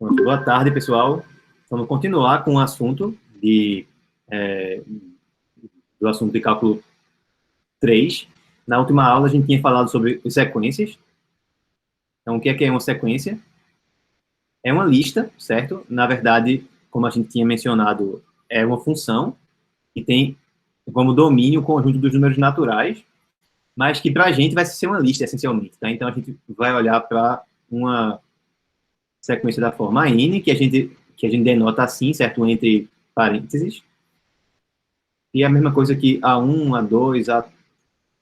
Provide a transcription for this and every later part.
Pronto, boa tarde, pessoal. Vamos continuar com o assunto do assunto de cálculo 3. Na última aula, a gente tinha falado sobre as sequências. Então, o que é uma sequência? É uma lista, certo? Na verdade, como a gente tinha mencionado, é uma função que tem como domínio o conjunto dos números naturais, mas que para a gente vai ser uma lista, essencialmente. Tá? Então, a gente vai olhar para uma sequência da forma n, que a gente denota assim, certo? Entre parênteses. E é a mesma coisa que A1, A2,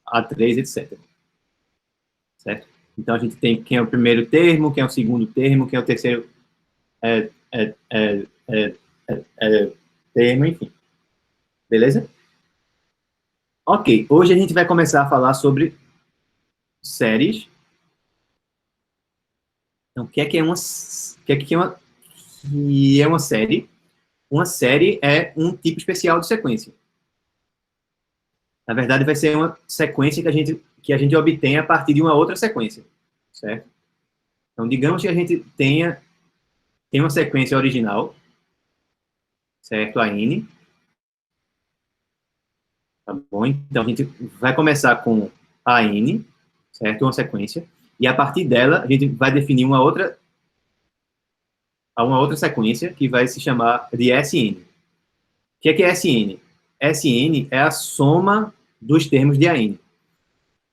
A3, etc. Certo? Então, a gente tem quem é o primeiro termo, quem é o segundo termo, quem é o terceiro termo, enfim. Beleza? Ok, hoje a gente vai começar a falar sobre séries. Então, o que é uma série? Uma série é um tipo especial de sequência. Na verdade, vai ser uma sequência que a gente obtém a partir de uma outra sequência, certo? Então, digamos que a gente tem uma sequência original, certo? A n. Tá bom? Então, a gente vai começar com a n, certo? Uma sequência. E a partir dela, a gente vai definir uma outra sequência que vai se chamar de Sn. O que é Sn? Sn é a soma dos termos de An.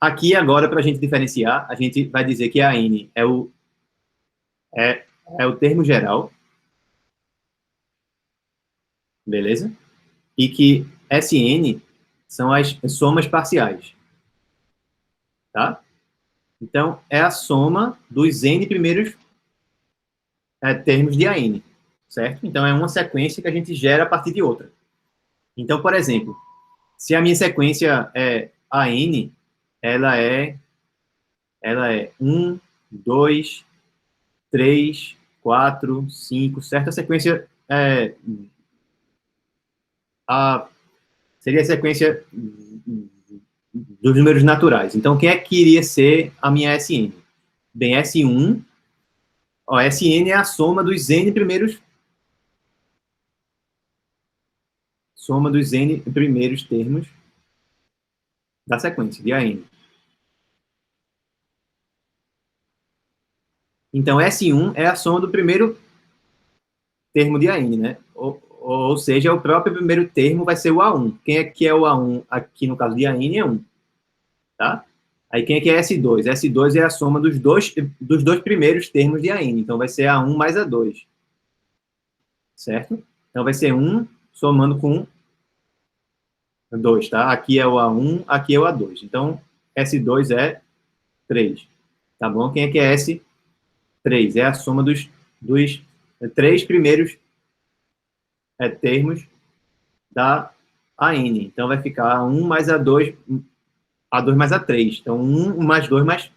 Aqui, agora, para a gente diferenciar, a gente vai dizer que An é o termo geral, beleza? E que Sn são as somas parciais, tá? Então, é a soma dos n primeiros termos de An, certo? Então, é uma sequência que a gente gera a partir de outra. Então, por exemplo, se a minha sequência é An, ela é 1, 2, 3, 4, 5, certo? A sequência seria a sequência dos números naturais. Então, quem é que iria ser a minha Sn? Bem, S1, Sn é a soma dos n primeiros termos da sequência, de An. Então, S1 é a soma do primeiro termo de An, né? Ou seja, o próprio primeiro termo vai ser o A1. Quem é que é o A1 aqui no caso de An é 1, tá? Aí quem é que é S2? S2 é a soma dos dois primeiros termos de An. Então, vai ser A1 mais A2. Certo? Então, vai ser 1 somando com 2, tá? Aqui é o A1, aqui é o A2. Então, S2 é 3. Tá bom? Quem é que é S3? É a soma dos três primeiros termos da AN. Então, vai ficar A1 mais A2 mais A3. Então, 1 mais 2 mais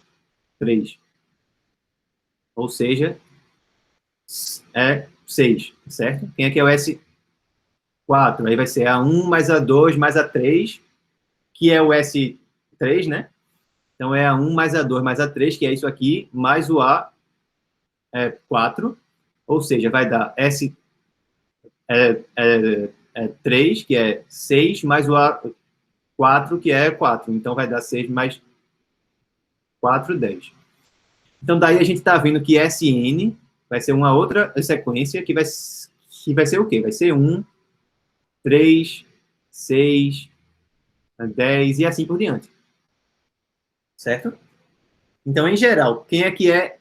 3. Ou seja, é 6, certo? Quem é que é o S4? Aí vai ser A1 mais A2 mais A3, que é o S3, né? Então, é A1 mais A2 mais A3, que é isso aqui, mais o A4, ou seja, vai dar S3, que é 6, mais o A4, que é 4. Então, vai dar 6 mais 4, 10. Então, daí a gente está vendo que Sn vai ser uma outra sequência que vai ser o quê? Vai ser 1, 3, 6, 10 e assim por diante. Certo? Então, em geral, quem é que é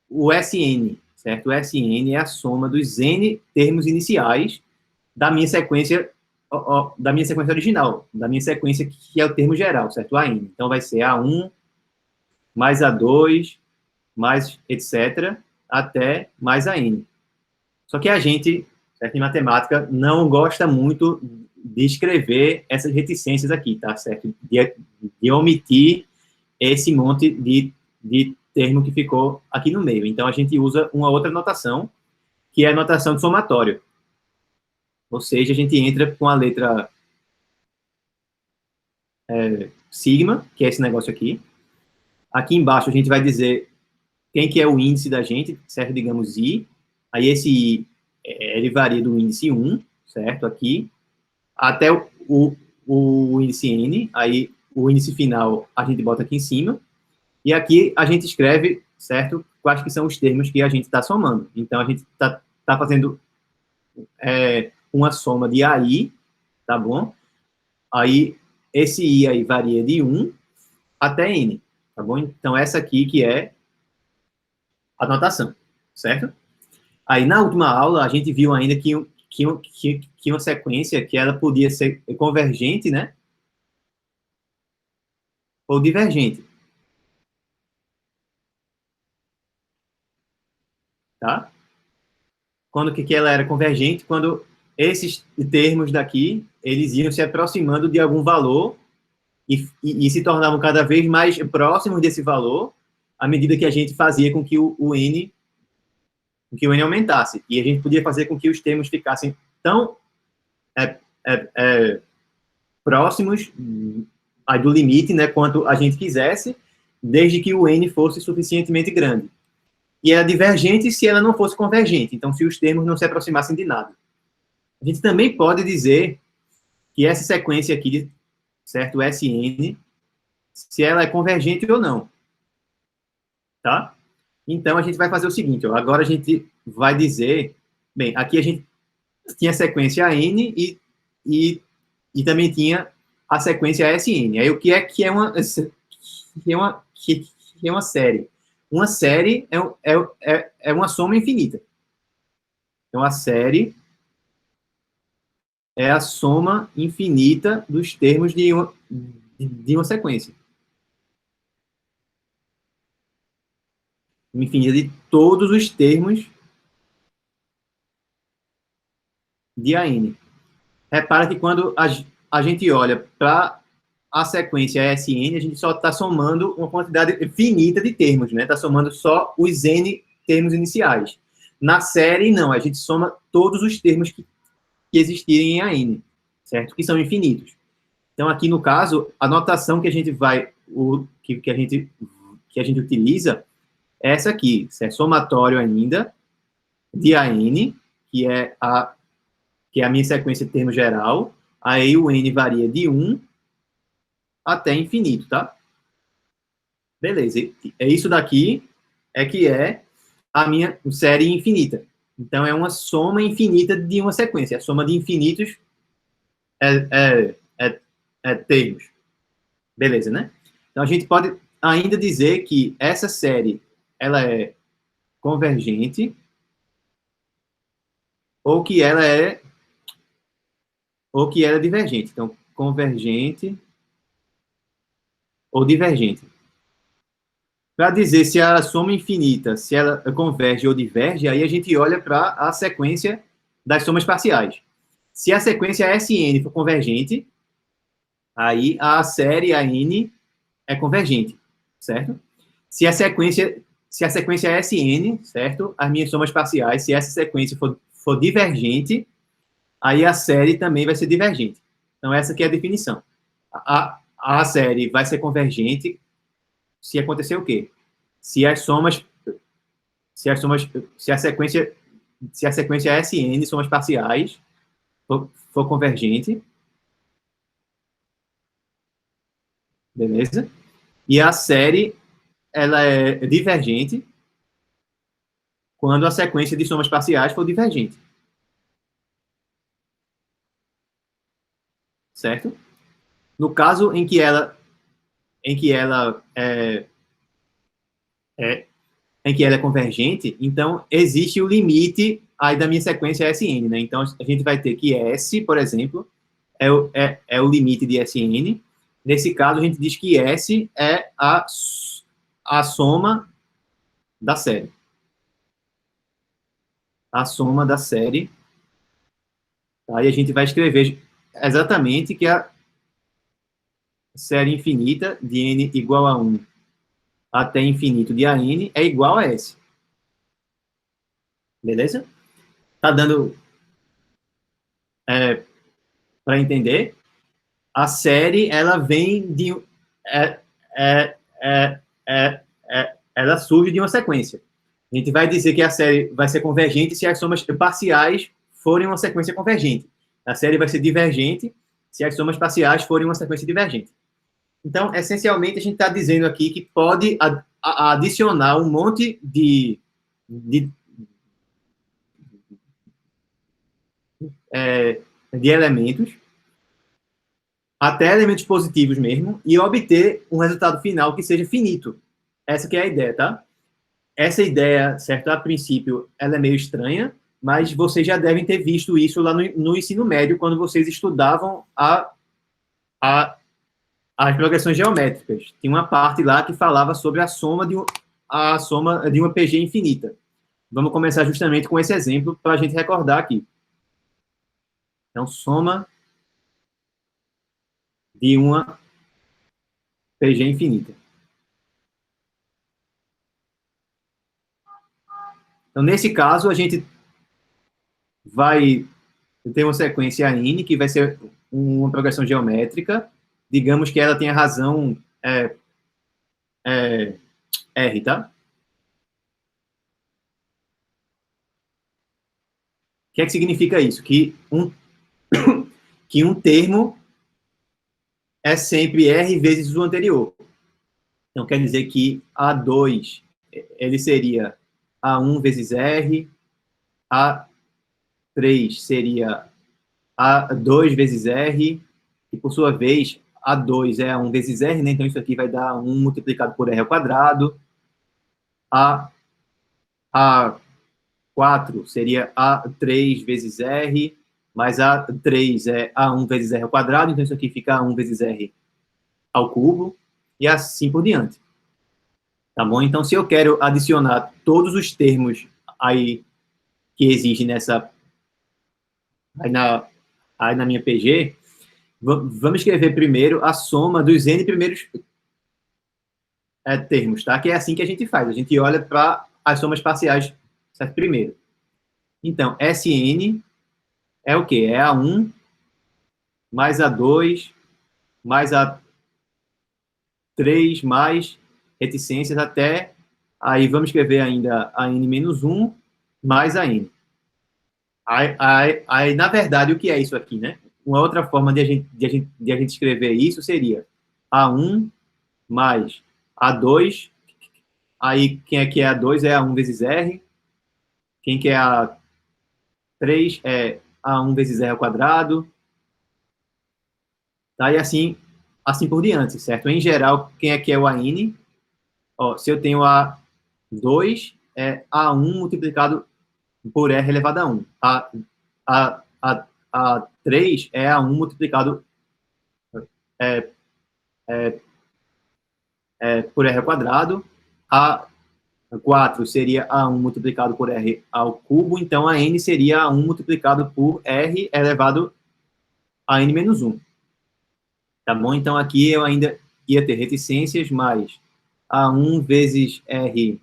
o Sn? Certo? O Sn é a soma dos n termos iniciais da minha sequência original, da minha sequência que é o termo geral, certo? A n. Então, vai ser A1 mais A2 mais etc. até mais a n. Só que a gente, certo, em matemática, não gosta muito de escrever essas reticências aqui, tá certo? De omitir esse monte de termo que ficou aqui no meio. Então, a gente usa uma outra notação, que é a notação de somatório. Ou seja, a gente entra com a letra sigma, que é esse negócio aqui. Aqui embaixo, a gente vai dizer quem que é o índice da gente, certo? Digamos I. Aí esse I, ele varia do índice 1, certo? Aqui, até o índice N, aí o índice final a gente bota aqui em cima, e aqui a gente escreve, certo? Quais que são os termos que a gente está somando. Então, a gente está fazendo uma soma de AI, tá bom? Aí, esse I aí varia de 1 até N, tá bom? Então, essa aqui que é a notação, certo? Aí, na última aula, a gente viu ainda que uma sequência que ela podia ser convergente, né? Ou divergente, tá? Quando que ela era convergente? Quando esses termos daqui, eles iam se aproximando de algum valor e se tornavam cada vez mais próximos desse valor à medida que a gente fazia com que o N aumentasse. E a gente podia fazer com que os termos ficassem tão é, é, próximos aí do limite, né, quanto a gente quisesse, desde que o N fosse suficientemente grande. E era divergente se ela não fosse convergente, então se os termos não se aproximassem de nada. A gente também pode dizer que essa sequência aqui, certo, SN, se ela é convergente ou não, tá? Então, a gente vai fazer o seguinte, ó, agora a gente vai dizer, bem, aqui a gente tinha a sequência N e também tinha a sequência SN. Aí, o que é uma série? Uma série é uma soma infinita. Então, a série é a soma infinita dos termos de uma sequência. Infinita de todos os termos de AN. Repara que quando a gente olha para a sequência SN, a gente só está somando uma quantidade finita de termos, né? Está somando só os N termos iniciais. Na série, não, a gente soma todos os termos que existirem em AN, certo? Que são infinitos. Então, aqui no caso, a notação que a gente que a gente utiliza é essa aqui, é somatório ainda de AN, que é a minha sequência de termo geral, aí o N varia de 1 até infinito, tá? Beleza, é isso daqui que é a minha série infinita. Então, é uma soma infinita de uma sequência. A soma de infinitos termos. Beleza, né? Então, a gente pode ainda dizer que essa série ela é convergente ou que ela é divergente. Então, convergente ou divergente. Para dizer se a soma infinita, se ela converge ou diverge, aí a gente olha para a sequência das somas parciais. Se a sequência SN for convergente, aí a série AN é convergente, certo? Se a sequência SN, certo? As minhas somas parciais, se essa sequência for divergente, aí a série também vai ser divergente. Então, essa aqui é a definição. A série vai ser convergente se acontecer o quê? Se a sequência SN, somas parciais, for convergente, beleza? E a série, ela é divergente quando a sequência de somas parciais for divergente. Certo? No caso em que ela é convergente, então existe o limite aí da minha sequência SN, né? Então a gente vai ter que S, por exemplo, é o limite de SN. Nesse caso, a gente diz que S é a soma da série. A soma da série. Aí a gente vai escrever exatamente que a série infinita de N igual a 1 até infinito de AN é igual a S. Beleza? Tá dando para entender? A série, ela vem de... ela surge de uma sequência. A gente vai dizer que a série vai ser convergente se as somas parciais forem uma sequência convergente. A série vai ser divergente se as somas parciais forem uma sequência divergente. Então, essencialmente, a gente está dizendo aqui que pode adicionar um monte de elementos, até elementos positivos mesmo, e obter um resultado final que seja finito. Essa que é a ideia, tá? Essa ideia, certo, a princípio, ela é meio estranha, mas vocês já devem ter visto isso lá no ensino médio, quando vocês estudavam as progressões geométricas. Tinha uma parte lá que falava sobre a soma de uma PG infinita. Vamos começar justamente com esse exemplo para a gente recordar aqui. Então, soma de uma PG infinita. Então, nesse caso, a gente vai ter uma sequência N, que vai ser uma progressão geométrica. Digamos que ela tenha razão R, tá? O que é que significa isso? Que um termo é sempre R vezes o anterior. Então, quer dizer que A2, ele seria A1 vezes R, A3 seria A2 vezes R, e por sua vez, A2 é A1 vezes R, né? Então isso aqui vai dar 1 multiplicado por R ao quadrado. A4 seria A3 vezes R, mais A3 é A1 vezes R ao quadrado, então isso aqui fica A1 vezes R ao cubo, e assim por diante. Tá bom? Então, se eu quero adicionar todos os termos aí que existem aí na minha PG, vamos escrever primeiro a soma dos N primeiros termos, tá? Que é assim que a gente faz. A gente olha para as somas parciais, certo? Primeiro. Então, Sn é o quê? É A1 mais A2 mais A3 mais reticências até... Aí vamos escrever ainda a N menos 1 mais a N. Aí, na verdade, o que é isso aqui, né? Uma outra forma de a gente escrever isso seria A1 mais A2. Aí, quem é que é A2 é A1 vezes R. Quem que é A3 é A1 vezes R ao quadrado. Tá? E assim por diante, certo? Em geral, quem é que é o AN? Ó, se eu tenho A2, é A1 multiplicado por R elevado a 1. A 3 é A1 multiplicado é, por R ao quadrado. A 4 seria A1 multiplicado por R ao cubo. Então, a N seria A1 multiplicado por R elevado a N menos 1. Tá bom? Então, aqui eu ainda ia ter reticências mais A1 vezes R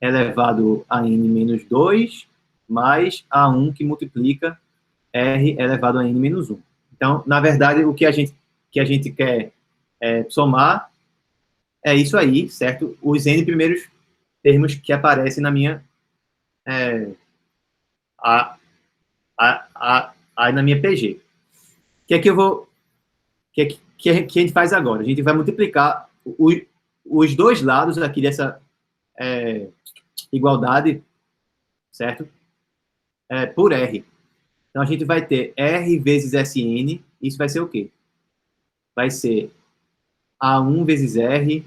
elevado a N menos 2, mais A1 que multiplica R elevado a N menos 1. Então, na verdade, o que a gente quer somar é isso aí, certo? Os N primeiros termos que aparecem na minha na minha PG. O que é que eu vou... que a gente faz agora? A gente vai multiplicar os dois lados aqui dessa igualdade, certo? Por R. Então, a gente vai ter R vezes Sn, isso vai ser o quê? Vai ser A1 vezes R,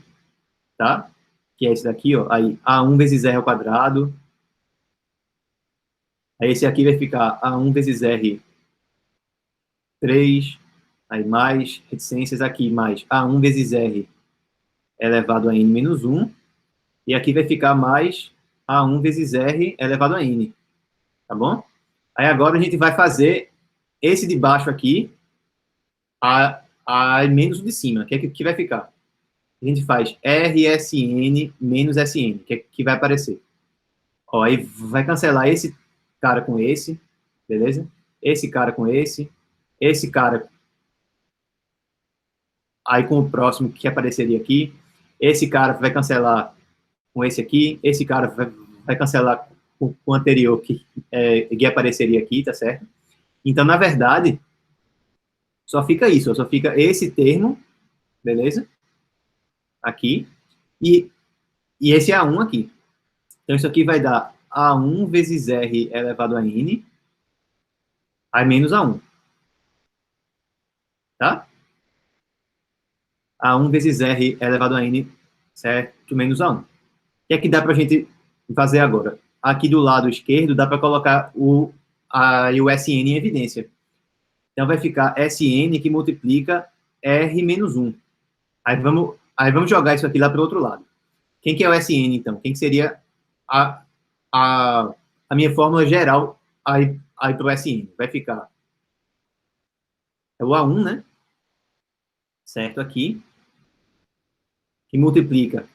tá? Que é esse daqui, ó. Aí, A1 vezes R ao quadrado. Aí, esse aqui vai ficar A1 vezes R 3, aí mais reticências aqui, mais A1 vezes R elevado a N menos 1. E aqui vai ficar mais A1 vezes R elevado a N. Tá bom? Aí, agora, a gente vai fazer esse de baixo aqui a menos o de cima. O que é que vai ficar? A gente faz RSN menos SN, que vai aparecer. Ó, aí vai cancelar esse cara com esse, beleza? Esse cara com esse cara aí com o próximo que apareceria aqui, esse cara vai cancelar com esse aqui, esse cara vai vai cancelar com o anterior que apareceria aqui, tá certo? Então, na verdade, só fica isso, só fica esse termo, beleza? Aqui, e esse A1 aqui. Então, isso aqui vai dar A1 vezes R elevado a N, aí menos A1, tá? A1 vezes R elevado a N, certo? Menos A1. O que é que dá para a gente fazer agora? Aqui do lado esquerdo, dá para colocar o SN em evidência. Então, vai ficar SN que multiplica R menos 1. Aí vamos jogar isso aqui lá para o outro lado. Quem que é o SN, então? Quem que seria a, a minha fórmula geral aí para o SN? Vai ficar o A1, né? Certo? Aqui, que multiplica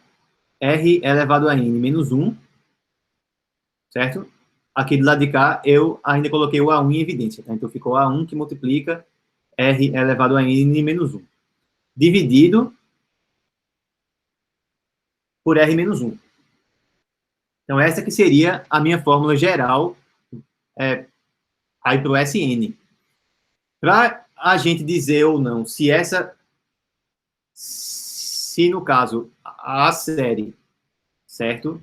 R elevado a N menos 1, certo? Aqui do lado de cá, eu ainda coloquei o A1 em evidência, tá? Então, ficou A1 que multiplica R elevado a N menos 1. Dividido por R menos 1. Então, essa que seria a minha fórmula geral aí para o SN. Para a gente dizer ou não se no caso, a série, certo?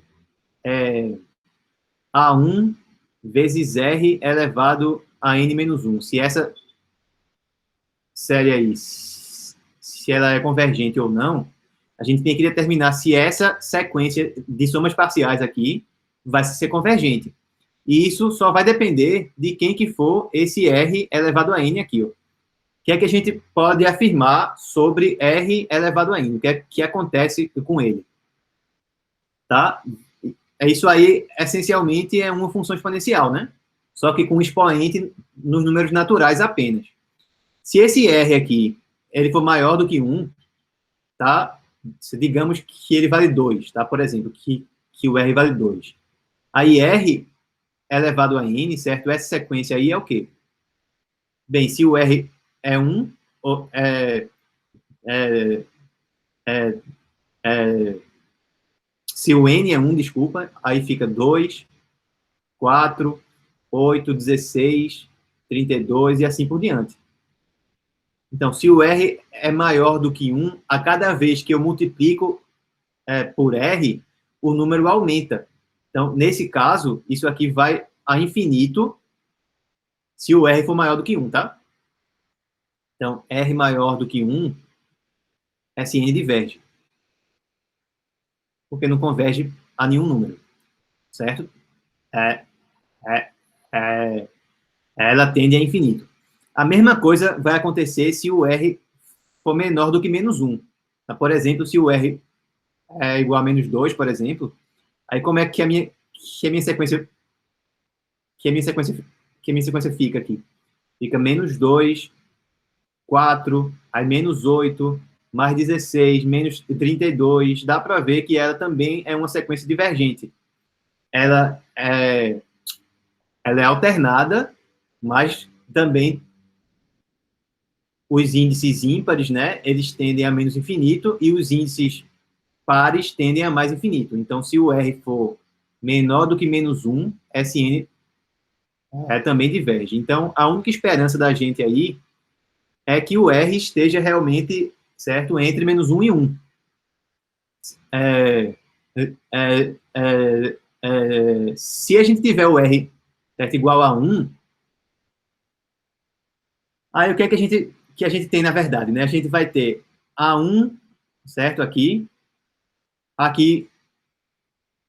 A1 vezes R elevado a N menos 1. Se essa série aí, se ela é convergente ou não, a gente tem que determinar se essa sequência de somas parciais aqui vai ser convergente. E isso só vai depender de quem que for esse R elevado a N aqui, ó. O que é que a gente pode afirmar sobre R elevado a N? O que é que acontece com ele? Tá? Isso aí, essencialmente, é uma função exponencial, né? Só que com expoente nos números naturais apenas. Se esse R aqui, ele for maior do que 1, tá? Digamos que ele vale 2, tá? Por exemplo, que o R vale 2. Aí R elevado a N, certo? Essa sequência aí é o quê? Bem, se o R é 1, é, é, é, se o N é 1, desculpa, aí fica 2, 4, 8, 16, 32 e assim por diante. Então, se o R é maior do que 1, a cada vez que eu multiplico por R, o número aumenta. Então, nesse caso, isso aqui vai a infinito se o R for maior do que 1, tá? Então, R maior do que 1, SN diverge. Porque não converge a nenhum número, certo? É, é, é, ela tende a infinito. A mesma coisa vai acontecer se o R for menor do que menos 1. Tá? Por exemplo, se o R é igual a menos 2, por exemplo, aí como é que a minha sequência fica aqui? Fica menos 2, 4, aí menos 8, mais 16, menos 32. Dá para ver que ela também é uma sequência divergente. Ela é alternada, mas também os índices ímpares, né, eles tendem a menos infinito e os índices pares tendem a mais infinito. Então, se o R for menor do que menos 1, SN também diverge. Então, a única esperança da gente aí é que o R esteja realmente, certo, entre menos 1 e 1. Se a gente tiver o R, certo, igual a 1, aí o que é que a gente tem na verdade, né? A gente vai ter A1, certo, aqui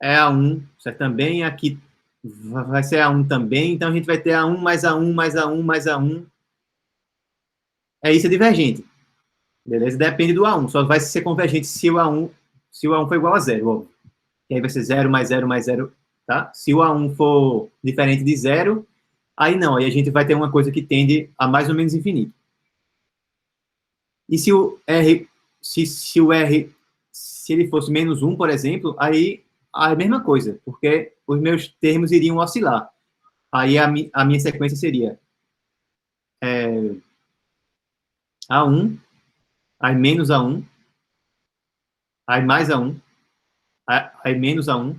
é A1, certo, também, aqui vai ser A1 também, então a gente vai ter A1 mais A1 mais A1 mais A1. Isso é divergente, beleza? Depende do A1, só vai ser convergente se o A1 for igual a zero, óbvio. E aí vai ser 0 mais 0 mais 0, tá? Se o A1 for diferente de zero, aí não, aí a gente vai ter uma coisa que tende a mais ou menos infinito. E se o R, se ele fosse menos 1, por exemplo, aí a mesma coisa, porque os meus termos iriam oscilar. Aí a minha sequência seria A1, aí menos A1, aí mais A1, aí menos A1,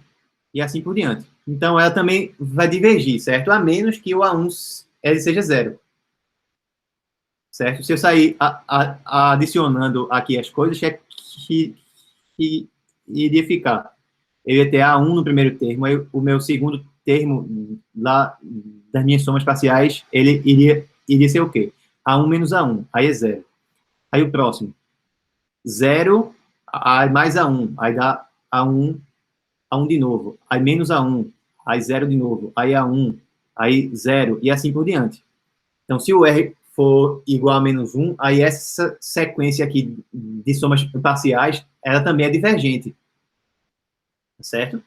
e assim por diante. Então, ela também vai divergir, certo? A menos que o A1 ele seja zero, certo? Se eu sair adicionando aqui as coisas, que iria ficar? Eu ia ter A1 no primeiro termo, aí o meu segundo termo lá das minhas somas parciais, ele iria ser o quê? A1 menos A1, aí é zero. Aí o próximo, zero, aí mais A1, aí dá A1 de novo, aí menos A1, aí zero de novo, aí A1, aí zero, e assim por diante. Então, se o R for igual a menos 1, aí essa sequência aqui de somas parciais, ela também é divergente, certo?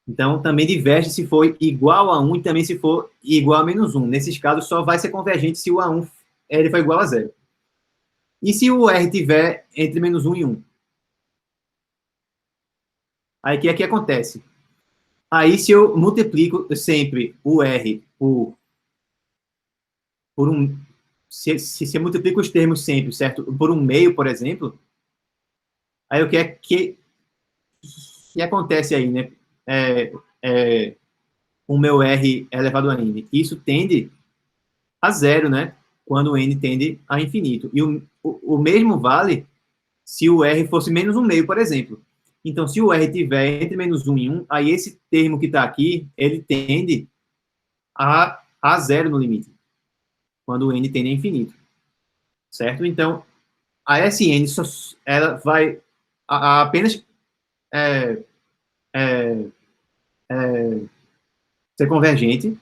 Então, também diverge se for igual a 1 e também se for igual a menos 1. Nesses casos, só vai ser convergente se o A1 ele for igual a zero. E se o R tiver entre menos 1 e 1? Aí o que é que acontece? Aí, se eu multiplico sempre o R por um... Se eu multiplico os termos sempre, certo? Por um meio, por exemplo, aí o que é que acontece aí, né? É, o meu R elevado a n. Isso tende a zero, né? Quando o n tende a infinito. E o mesmo vale se o R fosse menos um meio, por exemplo. Então, se o R tiver entre menos 1 e 1, aí esse termo que está aqui, ele tende a zero no limite, quando o n tende a infinito. Certo? Então, a Sn ela vai apenas é, é, ser convergente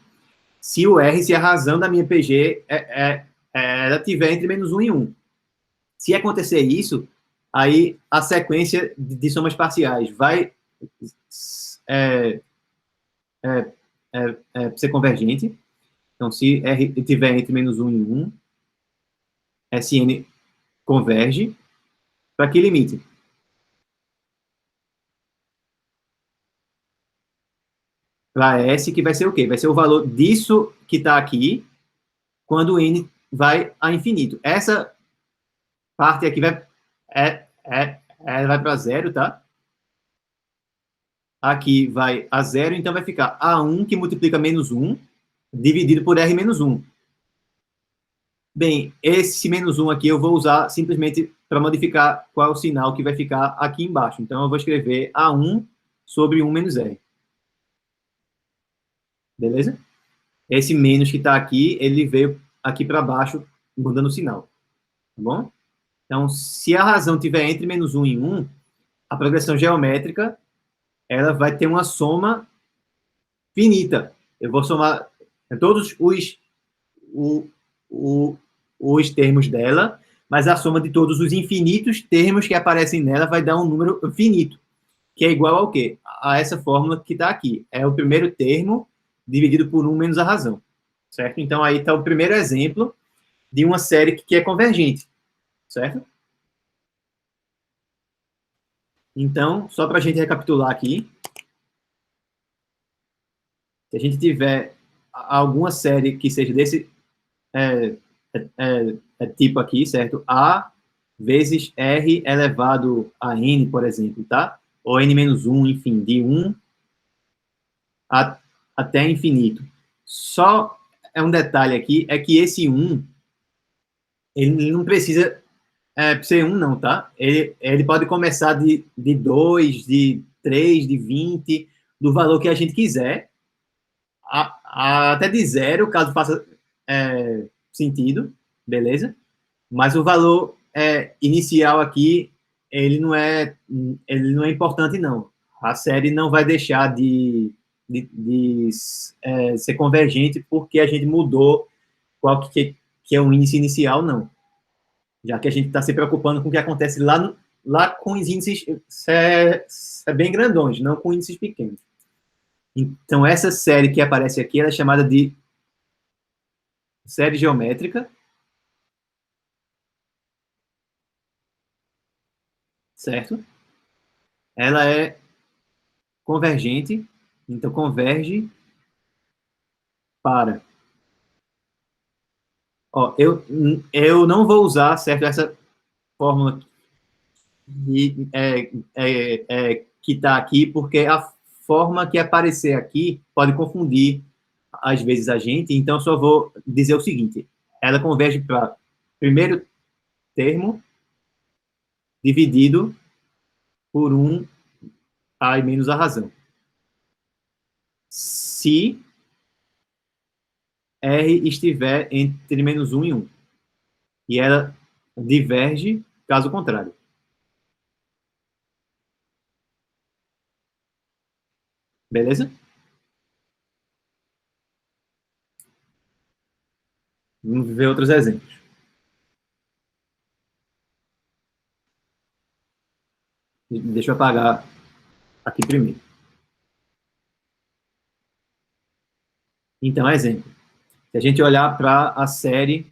se o R, se a razão da minha PG ela tiver entre menos 1 e 1. Se acontecer isso, aí a sequência de somas parciais vai é, ser convergente. Então, se R tiver entre menos 1 e 1, Sn converge para que limite? Para S, que vai ser o quê? Vai ser o valor disso que está aqui, quando N vai a infinito. Essa parte aqui vai para zero, tá? Aqui vai a zero, então vai ficar A1 que multiplica menos 1, dividido por R menos 1. Bem, esse menos 1 aqui eu vou usar simplesmente para modificar qual é o sinal que vai ficar aqui embaixo. Então, eu vou escrever A1 sobre 1 menos R. Beleza? Esse menos que está aqui, ele veio aqui para baixo, mudando o sinal. Tá bom? Então, se a razão tiver entre menos 1 e 1, a progressão geométrica ela vai ter uma soma finita. Eu vou somar todos os termos dela, mas a soma de todos os infinitos termos que aparecem nela vai dar um número finito, que é igual ao quê? A essa fórmula que está aqui. É o primeiro termo dividido por 1 menos a razão. Certo? Então, aí está o primeiro exemplo de uma série que é convergente. Certo? Então, só para a gente recapitular aqui, se a gente tiver alguma série que seja desse tipo aqui, certo? A vezes R elevado a N, por exemplo, tá? Ou N menos 1, enfim, de 1 até infinito. Só é um detalhe aqui, é que esse 1, ele não precisa ser 1 não, tá? Ele pode começar de 2, de 3, de 20, do valor que a gente quiser, até de zero, caso faça sentido, beleza? Mas o valor inicial aqui, ele não é importante, não. A série não vai deixar de ser convergente porque a gente mudou qual que é o índice inicial, não. Já que a gente está se preocupando com o que acontece lá com os índices bem grandões, não com índices pequenos. Então, essa série que aparece aqui, ela é chamada de série geométrica, certo? Ela é convergente, então converge para... Ó, eu não vou usar, certo, essa fórmula que está aqui, porque a forma que aparecer aqui pode confundir, às vezes, a gente, então eu só vou dizer o seguinte, ela converge para primeiro termo dividido por 1 a menos a razão. Se R estiver entre menos 1 e 1. E ela diverge caso contrário. Beleza? Vamos ver outros exemplos. Deixa eu apagar aqui primeiro. Então, exemplo. Se a gente olhar para a série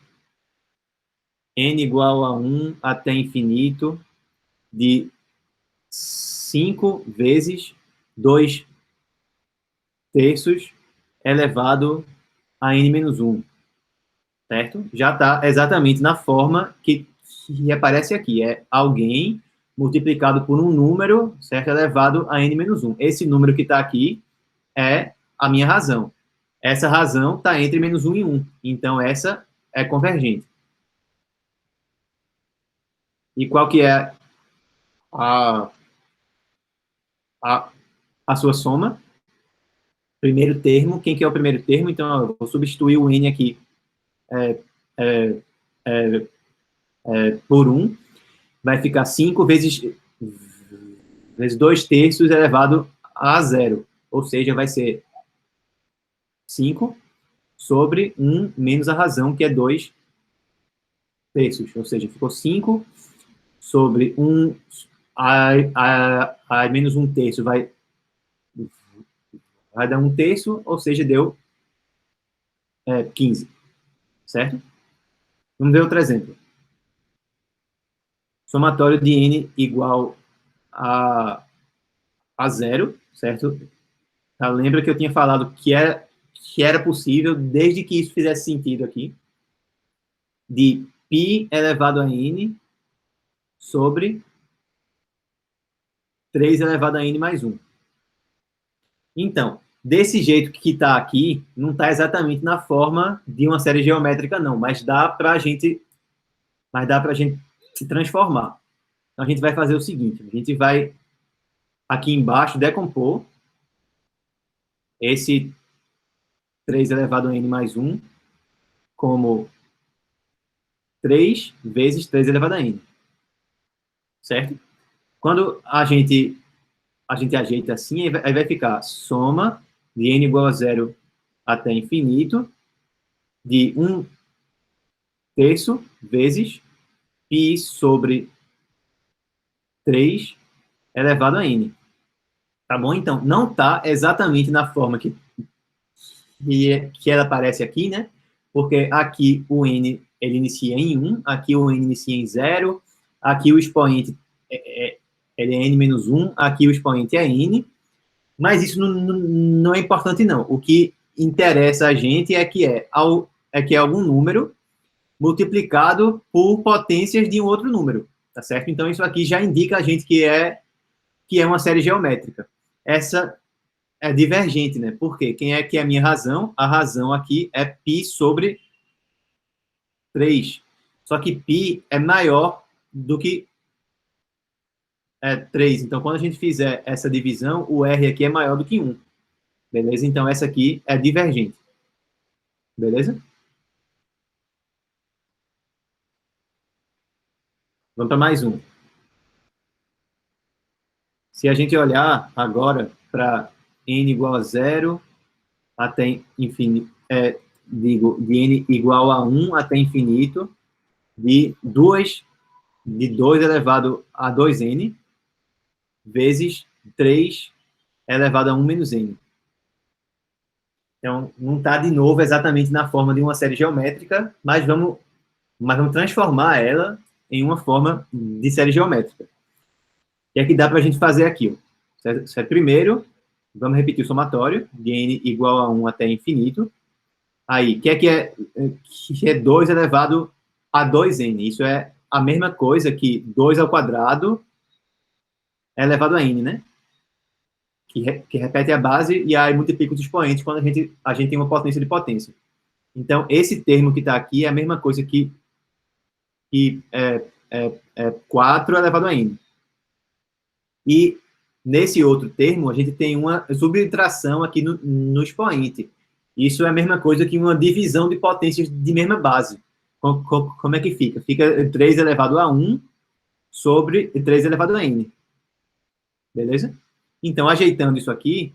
n igual a 1 até infinito de 5 vezes 2 terços elevado a n menos 1. Certo? Já está exatamente na forma que aparece aqui. É alguém multiplicado por um número, certo? Elevado a n menos 1. Esse número que está aqui é a minha razão. Essa razão está entre menos 1 e 1. Então, essa é convergente. E qual que é a, a, a sua soma? Primeiro termo. Quem que é o primeiro termo? Então, eu vou substituir o n aqui por 1. Vai ficar 5 vezes 2 terços elevado a 0. Ou seja, vai ser 5 sobre 1 menos a razão, que é 2 terços. Ou seja, ficou 5 sobre 1 a menos 1 terço vai dar 1 terço, ou seja, deu 15. Certo? Vamos ver outro exemplo. Somatório de n igual a 0, certo? Lembra que eu tinha falado que era possível, desde que isso fizesse sentido aqui, de π elevado a n sobre 3 elevado a n mais 1. Então, desse jeito que está aqui, não está exatamente na forma de uma série geométrica, não, mas dá para a gente se transformar. Então, a gente vai fazer o seguinte, a gente vai aqui embaixo decompor esse 3 elevado a n mais 1 como 3 vezes 3 elevado a n. Certo? Quando a gente ajeita assim, aí vai ficar soma de n igual a 0 até infinito de 1 terço vezes π sobre 3 elevado a n. Tá bom? Então, não está exatamente na forma que ela aparece aqui, né? Porque aqui o n ele inicia em 1, aqui o n inicia em 0, aqui o expoente ele é n menos 1, aqui o expoente é n, mas isso não é importante, não. O que interessa a gente é que é algum número multiplicado por potências de um outro número, tá certo? Então, isso aqui já indica a gente que é uma série geométrica. Essa é divergente, né? Por quê? Quem é que é a minha razão? A razão aqui é π sobre 3. Só que π é maior do que 3. Então, quando a gente fizer essa divisão, o R aqui é maior do que 1. Beleza? Então, essa aqui é divergente. Beleza? Vamos para mais um. Se a gente olhar agora para n igual a 0 até infinito, de n igual a 1 até infinito, de 2 elevado a 2n, vezes 3 elevado a 1 menos n. Então, não está, de novo, exatamente na forma de uma série geométrica, mas vamos transformar ela em uma forma de série geométrica. O que é que dá para a gente fazer aqui? Certo? Primeiro, vamos repetir o somatório, de n igual a 1 até infinito. Aí, que é 2 elevado a 2n. Isso é a mesma coisa que 2 ao quadrado elevado a n, né? que repete a base e aí multiplica os expoentes quando a gente tem uma potência de potência. Então, esse termo que está aqui é a mesma coisa que 4 elevado a n. E nesse outro termo, a gente tem uma subtração aqui no expoente. Isso é a mesma coisa que uma divisão de potências de mesma base. Como é que fica? Fica 3 elevado a 1 sobre 3 elevado a n. Beleza? Então, ajeitando isso aqui,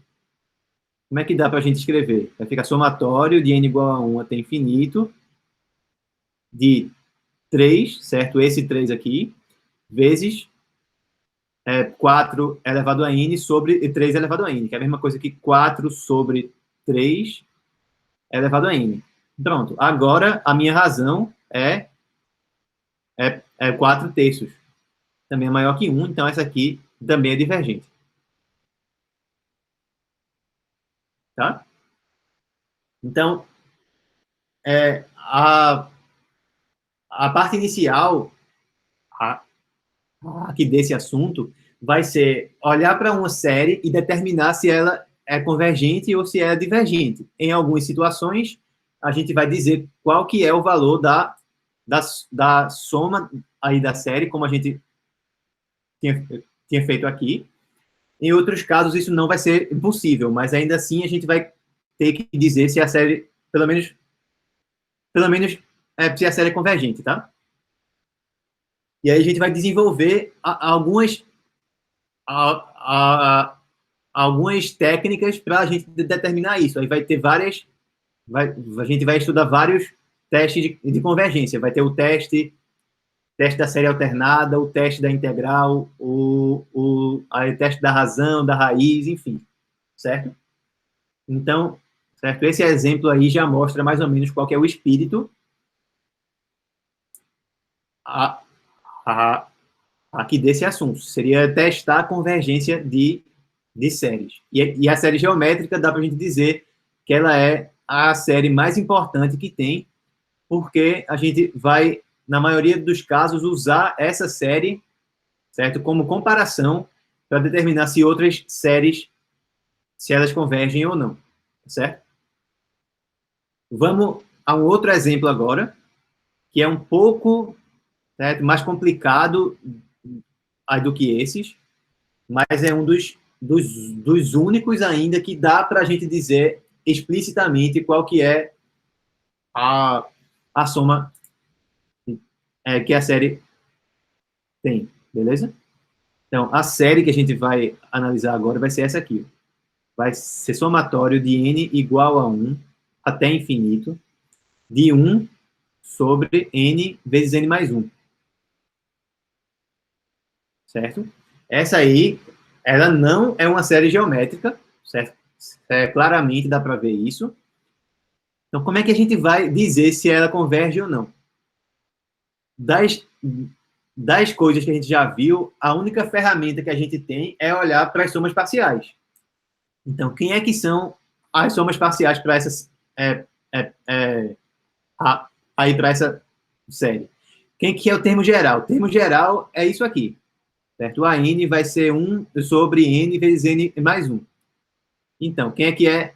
como é que dá para a gente escrever? Vai ficar somatório de n igual a 1 até infinito de 3, certo? Esse 3 aqui, vezes 4 elevado a n sobre 3 elevado a n, que é a mesma coisa que 4 sobre 3 elevado a n. Pronto. Agora, a minha razão é 4 terços. Também é maior que 1, então essa aqui também é divergente. Tá? Então, a parte inicial aqui desse assunto vai ser olhar para uma série e determinar se ela é convergente ou se é divergente. Em algumas situações, a gente vai dizer qual que é o valor da soma aí da série, como a gente tinha feito aqui. Em outros casos, isso não vai ser possível, mas ainda assim a gente vai ter que dizer se a série, pelo menos se a série é convergente, tá? E aí a gente vai desenvolver algumas técnicas para a gente determinar isso. Aí vai ter a gente vai estudar vários testes de convergência. Vai ter o teste da série alternada, o teste da integral, o teste da razão, da raiz, enfim, certo? Então, certo? Esse exemplo aí já mostra mais ou menos qual que é o espírito aqui desse assunto. Seria testar a convergência de séries. E a série geométrica dá para a gente dizer que ela é a série mais importante que tem, porque a gente vai, na maioria dos casos, usar essa série, certo, como comparação para determinar se outras séries, se elas convergem ou não, certo? Vamos a um outro exemplo agora, que é um pouco, certo, mais complicado do que esses, mas é um dos únicos ainda que dá para a gente dizer explicitamente qual que é a soma que a série tem, beleza? Então, a série que a gente vai analisar agora vai ser essa aqui. Vai ser somatório de n igual a 1 até infinito, de 1 sobre n vezes n mais 1. Certo? Essa aí, ela não é uma série geométrica, certo? Claramente dá para ver isso. Então, como é que a gente vai dizer se ela converge ou não? Das coisas que a gente já viu, a única ferramenta que a gente tem é olhar para as somas parciais. Então, quem é que são as somas parciais para essas aí para essa série? Quem que é o termo geral? O termo geral é isso aqui, certo? A n vai ser 1 sobre n vezes n mais 1. Então, quem é que é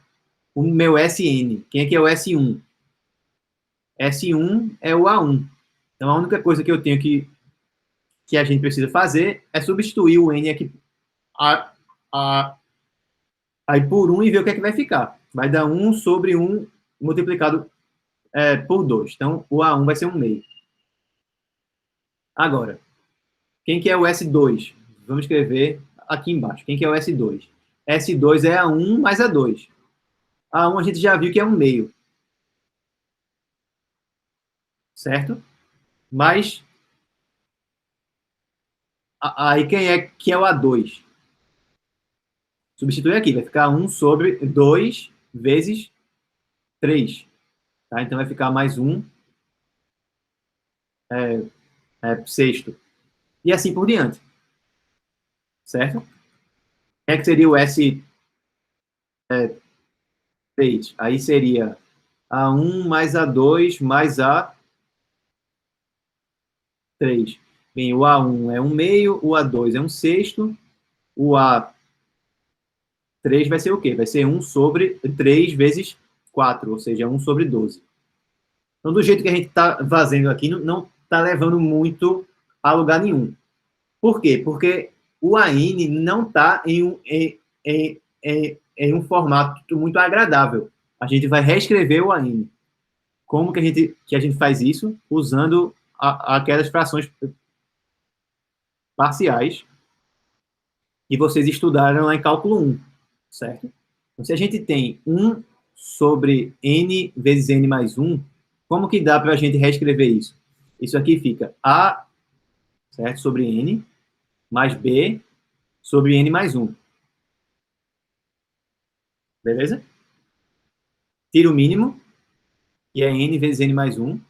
o meu Sn? Quem é que é o S1? S1 é o A1. Então, a única coisa que eu tenho que a gente precisa fazer é substituir o n aqui aí por 1 e ver o que é que vai ficar. Vai dar 1 sobre 1 multiplicado por 2. Então, o A1 vai ser 1 meio. Agora, quem que é o S2? Vamos escrever aqui embaixo. Quem que é o S2? S2 é A1 mais A2. A1 a gente já viu que é 1 meio. Certo? Mas, aí quem é que é o A2? Substitui aqui, vai ficar 1 sobre 2 vezes 3. Tá? Então, vai ficar mais 1 sexto. E assim por diante. Certo? Quem é que seria o S3? Aí seria A1 mais A2 mais A3. Bem, o A1 é 1 meio, o A2 é 1 sexto, o A3 3 vai ser o quê? Vai ser 1 sobre 3 vezes 4, ou seja, 1 sobre 12. Então, do jeito que a gente está fazendo aqui, não está levando muito a lugar nenhum. Por quê? Porque o AN não está em um formato muito agradável. A gente vai reescrever o AN. Como que a gente faz isso? Usando aquelas frações parciais que vocês estudaram lá em cálculo 1, certo? Então, se a gente tem 1 sobre n vezes n mais 1, como que dá para a gente reescrever isso? Isso aqui fica A, certo, sobre n, mais B sobre n mais 1. Beleza? Tira o mínimo, que é n vezes n mais 1.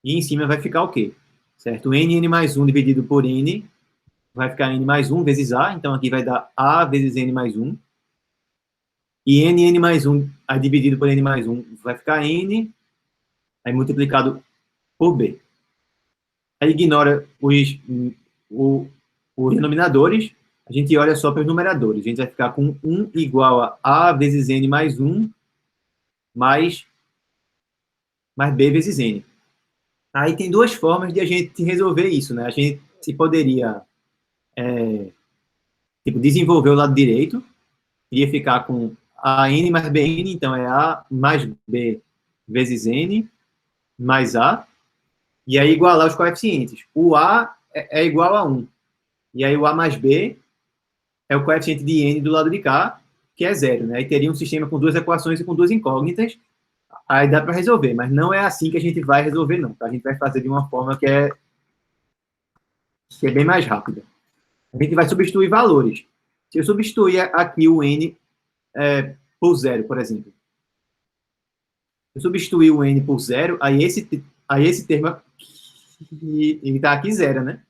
E em cima vai ficar o quê? Certo? N mais 1 dividido por n vai ficar n mais 1 vezes A. Então, aqui vai dar A vezes n mais 1. E n mais 1 aí dividido por n mais 1 vai ficar n, aí multiplicado por B. Aí ignora os denominadores, a gente olha só para os numeradores. A gente vai ficar com 1 igual a vezes n mais 1 mais B vezes n. Aí tem duas formas de a gente resolver isso, né? A gente poderia desenvolver o lado direito, iria ficar com a n mais bn, então é a mais b vezes n mais a, e aí igualar os coeficientes. O a é igual a 1, e aí o a mais b é o coeficiente de n do lado de cá, que é 0, né? Aí teria um sistema com duas equações e com duas incógnitas, aí dá para resolver, mas não é assim que a gente vai resolver, não. A gente vai fazer de uma forma que é bem mais rápida. A gente vai substituir valores. Se eu substituir aqui o n por 0, por exemplo, eu substituir o n por 0, aí esse termo aqui, ele está aqui 0, né?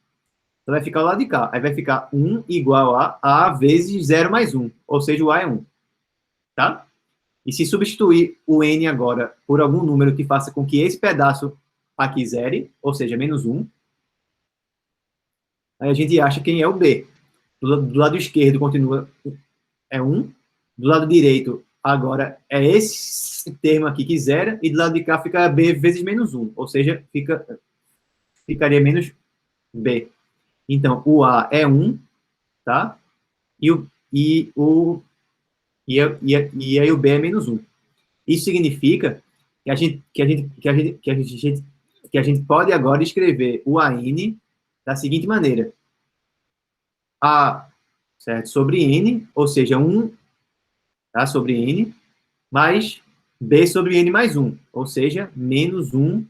Então vai ficar o lado de cá. Aí vai ficar 1 igual a vezes 0 mais 1, ou seja, o a é 1. Tá? E se substituir o n agora por algum número que faça com que esse pedaço aqui zere, ou seja, menos 1, aí a gente acha quem é o b. Do lado esquerdo continua 1, do lado direito agora é esse termo aqui que zera, e do lado de cá fica b vezes menos 1, ou seja, ficaria menos b. Então, o a é 1, tá? E aí o b é menos 1. Isso significa que a gente pode agora escrever o AN da seguinte maneira: A, certo, sobre N, ou seja, 1, tá, sobre N, mais B sobre N mais 1, ou seja, menos 1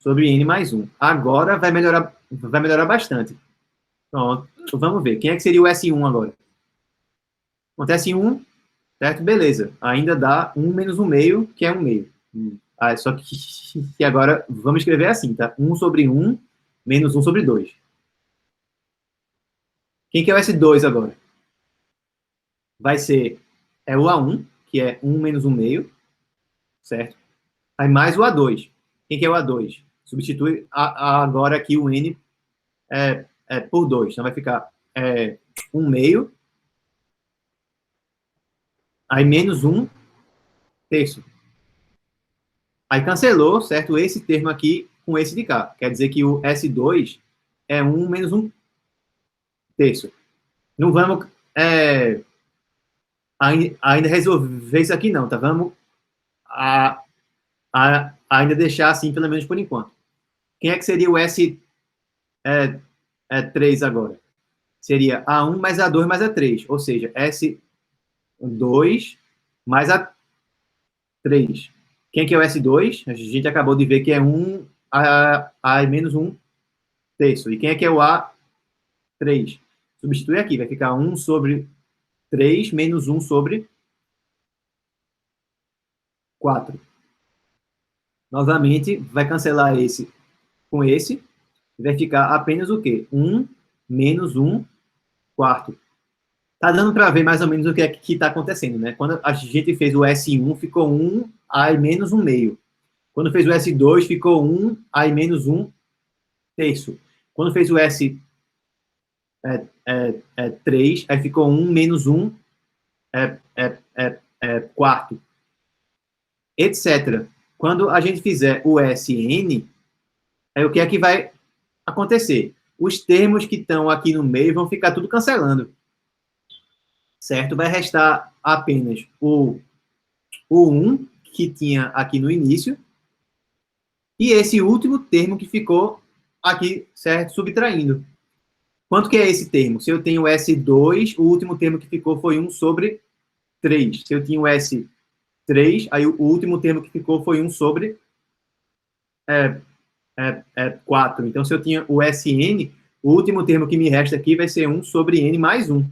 sobre N mais 1. Agora vai melhorar bastante. Pronto, vamos ver. Quem é que seria o S1 agora? Acontece 1, certo? Beleza. Ainda dá 1 menos 1 meio, que é 1 meio. Só que agora vamos escrever assim, tá? 1 sobre 1 menos 1 sobre 2. Quem que é o S2 agora? Vai ser o A1, que é 1 menos 1 meio, certo? Aí mais o A2. Quem que é o A2? Substitui agora aqui o N por 2. Então vai ficar 1 meio, aí menos 1 terço. Aí cancelou, certo? Esse termo aqui com esse de cá. Quer dizer que o S2 é 1 menos 1 terço. Não vamos ainda resolver isso aqui, não, tá? Vamos ainda deixar assim, pelo menos por enquanto. Quem é que seria o S3 agora? Seria A1 mais A2 mais A3, ou seja, S2 mais A3. Quem que é o S2? A gente acabou de ver que é 1 a menos 1 terço. E quem é que é o A3? Substitui aqui, vai ficar 1 sobre 3 menos 1 sobre 4. Novamente, vai cancelar esse com esse, vai ficar apenas o quê? 1 menos 1 quarto. Tá dando para ver mais ou menos o que é que está acontecendo, né? Quando a gente fez o S1, ficou 1 a menos 1 meio. Quando fez o S2, ficou 1 a menos 1 terço. Quando fez o é 3, aí ficou 1 menos 1 quarto, etc. Quando a gente fizer o SN, o que é que vai acontecer? Os termos que estão aqui no meio vão ficar tudo cancelando, certo? Vai restar apenas o 1 que tinha aqui no início e esse último termo que ficou aqui, certo? Subtraindo. Quanto que é esse termo? Se eu tenho S2, o último termo que ficou foi 1 sobre 3. Se eu tinha o S3, aí o último termo que ficou foi 1 sobre 4. Então, se eu tinha o Sn, o último termo que me resta aqui vai ser 1 sobre n mais 1.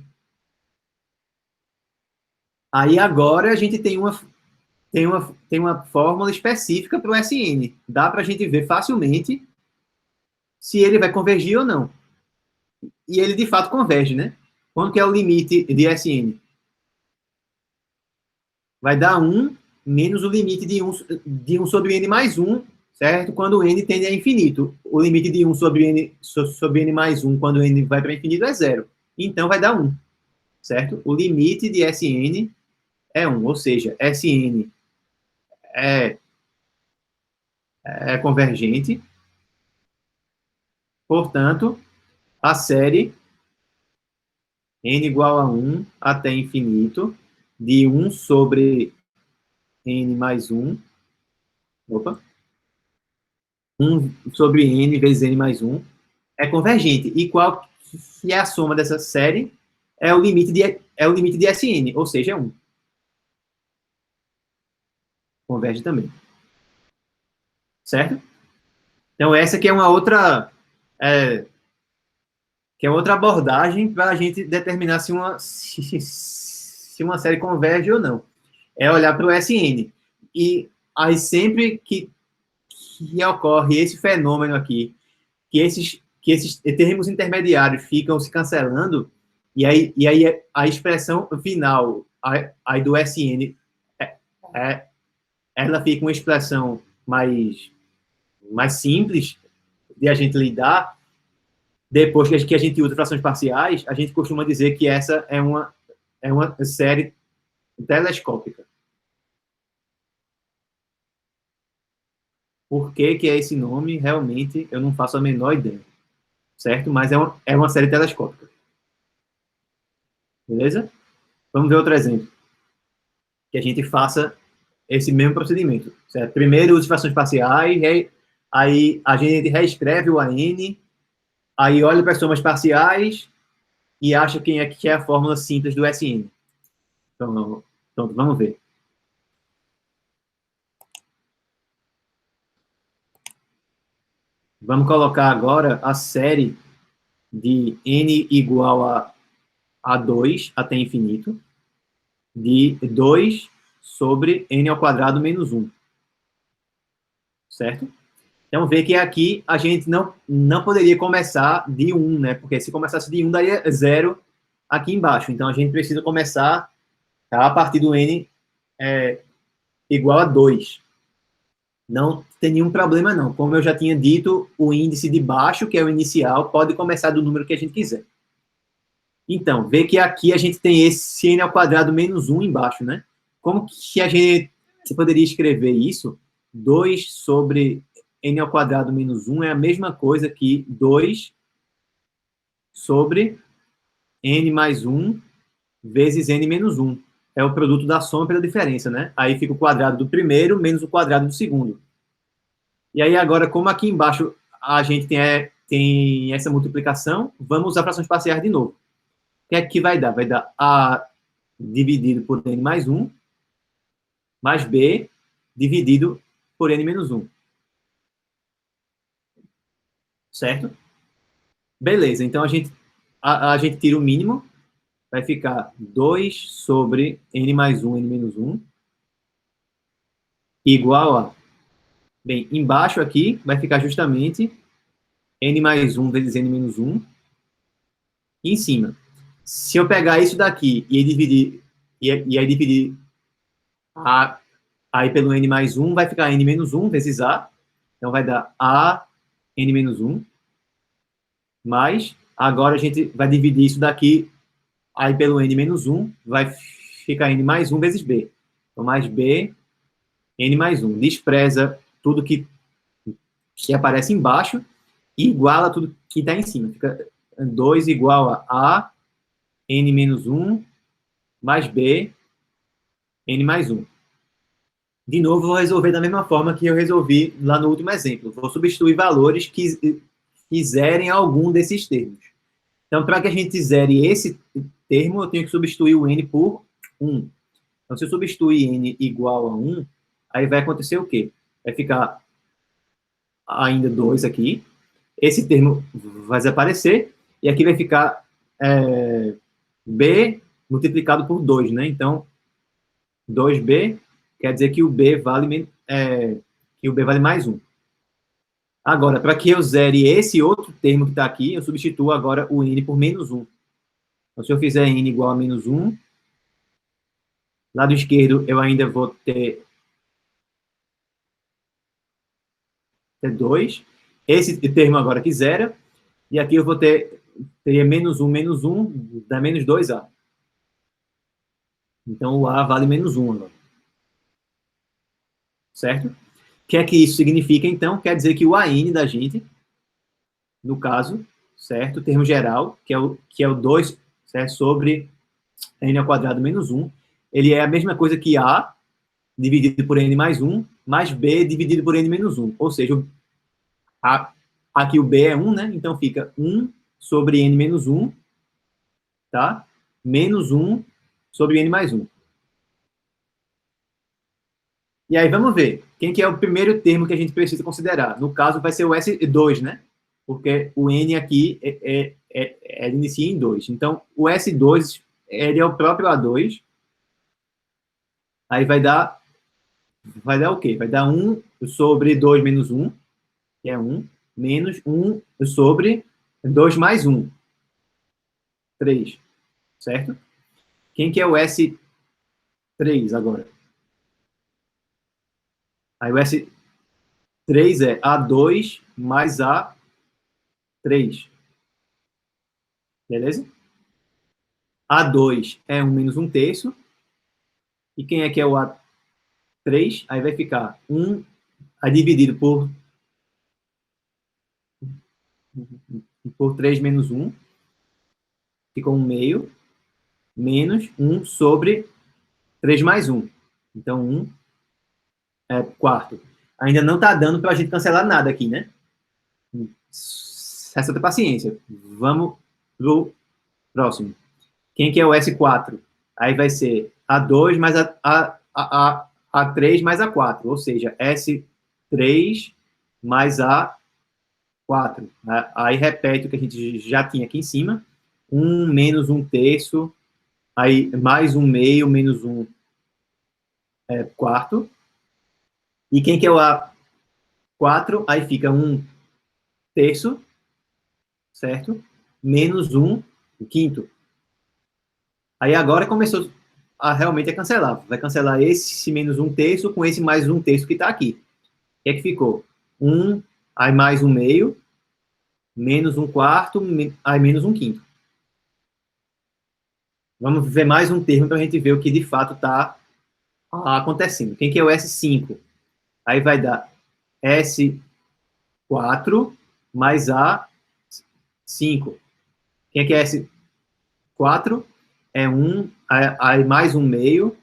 Aí, agora, a gente tem uma fórmula específica para o Sn. Dá para a gente ver facilmente se ele vai convergir ou não. E ele, de fato, converge, né? Quanto que é o limite de Sn? Vai dar 1 menos o limite de 1 sobre n mais 1, certo? Quando n tende a infinito. O limite de 1 sobre n mais 1, quando n vai para infinito, é 0. Então, vai dar 1, certo? O limite de Sn é 1, ou seja, Sn é convergente. Portanto, a série n igual a 1 até infinito, de 1 sobre n mais 1, 1 sobre n vezes n mais 1, é convergente. E qual que é a soma dessa série? É o limite de Sn, ou seja, é 1. Converge também. Certo? Então, essa aqui é uma outra... que é outra abordagem para a gente determinar se uma série converge ou não. É olhar para o Sn. E aí, sempre que ocorre esse fenômeno aqui, que esses termos intermediários ficam se cancelando, e aí a expressão final aí do Sn, ela fica uma expressão mais simples de a gente lidar. Depois que a gente usa frações parciais, a gente costuma dizer que essa é uma série telescópica. Por que é esse nome? Realmente, eu não faço a menor ideia. Certo? Mas é uma série telescópica. Beleza? Vamos ver outro exemplo. Que a gente faça esse mesmo procedimento. Certo? Primeiro, usa frações parciais, aí a gente reescreve o AN, aí olha para as somas parciais e acha quem é que é a fórmula simples do SN. Então, vamos ver. Vamos colocar agora a série de n igual a 2 até infinito, de 2 sobre n ao quadrado menos 1. Certo? Então, vê que aqui a gente não poderia começar de 1, né? Porque se começasse de 1, daria 0 aqui embaixo. Então, a gente precisa começar a partir do n igual a 2. Não tem nenhum problema, não. Como eu já tinha dito, o índice de baixo, que é o inicial, pode começar do número que a gente quiser. Então, vê que aqui a gente tem esse n ao quadrado menos 1 embaixo, né? Como que a gente poderia escrever isso? 2 sobre n ao quadrado menos 1 é a mesma coisa que 2 sobre n mais 1 vezes n menos 1. É o produto da soma pela diferença, né? Aí fica o quadrado do primeiro menos o quadrado do segundo. E aí, agora, como aqui embaixo a gente tem essa multiplicação, vamos usar frações parciais de novo. O que é que vai dar? Vai dar A dividido por n mais 1, mais B dividido por n menos 1. Certo? Beleza, então a gente tira o mínimo, vai ficar 2 sobre n mais 1, n menos 1, igual a... Bem, embaixo aqui vai ficar justamente n mais 1 vezes n menos 1, e em cima. Se eu pegar isso daqui e dividir, aí dividir aí pelo n mais 1, vai ficar n menos 1 vezes a, então vai dar a n menos 1, mais Agora a gente vai dividir isso daqui, aí pelo n menos 1, vai ficar n mais 1 vezes b. Então, mais b, n mais 1. Despreza tudo que aparece embaixo e iguala tudo que está em cima. Fica 2 igual a n menos 1 mais b, n mais 1. De novo, vou resolver da mesma forma que eu resolvi lá no último exemplo. Vou substituir valores que zerem algum desses termos. Então, para que a gente zere esse termo, eu tenho que substituir o n por 1. Então, se eu substituir n igual a 1, aí vai acontecer o quê? Vai ficar ainda 2 aqui. Esse termo vai desaparecer. E aqui vai ficar b multiplicado por 2, né? Então, 2b quer dizer que o b vale, mais 1. Agora, para que eu zere esse outro termo que está aqui, eu substituo agora o n por menos 1. Então, se eu fizer n igual a menos 1, lado esquerdo eu ainda vou ter 2. Esse termo agora que zera. E aqui eu vou teria menos 1, dá menos 2a. Então, o a vale menos 1 agora. Certo? O que é que isso significa, então? Quer dizer que o AN da gente, no caso, certo? O termo geral, que é o 2, certo? Sobre n ao quadrado menos 1, ele é a mesma coisa que a dividido por n mais 1, mais b dividido por n menos 1. Ou seja, aqui o b é 1, né? Então fica 1 sobre n menos 1, tá? Menos 1 sobre n mais 1. E aí vamos ver. Quem que é o primeiro termo que a gente precisa considerar? No caso, vai ser o S2, né? Porque o n aqui ele inicia em 2. Então, o S2 ele é o próprio A2. Aí vai dar o quê? Vai dar 1 sobre 2 menos 1, que é 1, menos 1 sobre 2 mais 1, 3, certo? Quem que é o S3 agora? Aí o S3 é A2 mais A3. Beleza? A2 é 1 menos 1 terço. E quem é que é o A3? Aí vai ficar 1 dividido por 3 menos 1. Ficou 1 meio. Menos 1 sobre 3 mais 1. Então, 1 quarto. Ainda não está dando para a gente cancelar nada aqui, né? Essa é paciência. Vamos pro próximo. Quem que é o S4? Aí vai ser A2 mais A3 mais A4. Ou seja, S3 mais A4. Aí repete o que a gente já tinha aqui em cima. 1 menos 1 terço. Aí mais 1 meio menos 1 quarto. E quem que é o A4? Aí fica 1 terço, certo? Menos 1 quinto. Aí agora começou realmente a cancelar. Vai cancelar esse menos 1 terço com esse mais 1 terço que está aqui. O que é que ficou? 1, aí mais 1 meio, menos 1 quarto, aí menos 1 quinto. Vamos ver mais um termo para a gente ver o que de fato está acontecendo. Quem que é o S5? Aí vai dar S4 mais A5. Quem é que é S4? É 1, aí mais 1 meio,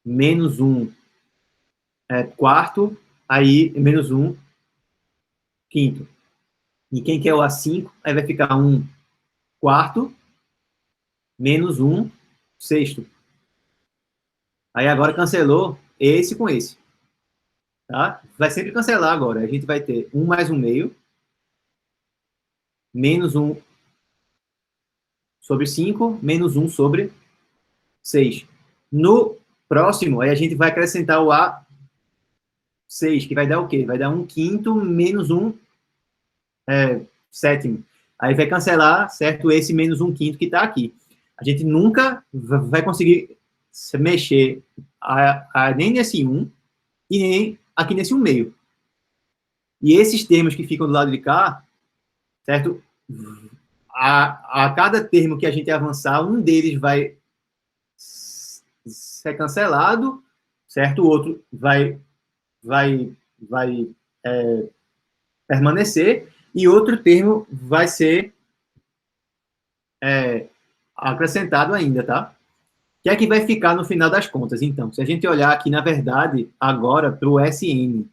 menos 1 quarto, aí menos 1 quinto. E quem que é o A5? Aí vai ficar 1 quarto, menos 1 sexto. Aí agora cancelou esse com esse. Tá? Vai sempre cancelar agora. A gente vai ter 1 mais 1 meio, menos 1 sobre 5, menos 1 sobre 6. No próximo, aí a gente vai acrescentar o A6, que vai dar o quê? Vai dar 1 quinto menos 1 sétimo. Aí vai cancelar, certo? Esse menos 1 quinto que está aqui. A gente nunca vai conseguir mexer nem nesse 1 e nem aqui nesse 1 meio. E esses termos que ficam do lado de cá, certo? a cada termo que a gente avançar, um deles vai ser cancelado, certo? O outro vai permanecer, e outro termo vai ser acrescentado ainda, tá? O que é que vai ficar no final das contas? Então, se a gente olhar aqui, na verdade, agora para o SN,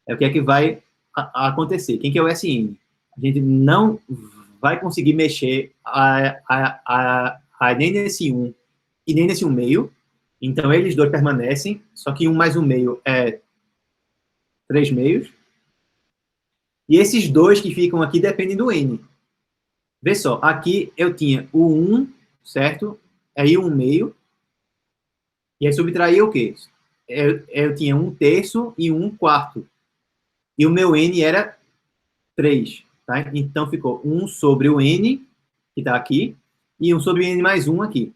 o que é que vai acontecer? Quem que é o SN? A gente não vai conseguir mexer nem nesse 1 e nem nesse 1 meio. Então, eles dois permanecem, só que 1 mais 1 meio é 3 meios. E esses dois que ficam aqui dependem do N. Vê só, aqui eu tinha o 1, certo? Aí o 1 meio. E aí subtraía o quê? Eu tinha 1/3 e 1/4. E o meu N era 3. Tá? Então ficou 1 sobre o N, que está aqui, e 1 sobre N mais 1 aqui.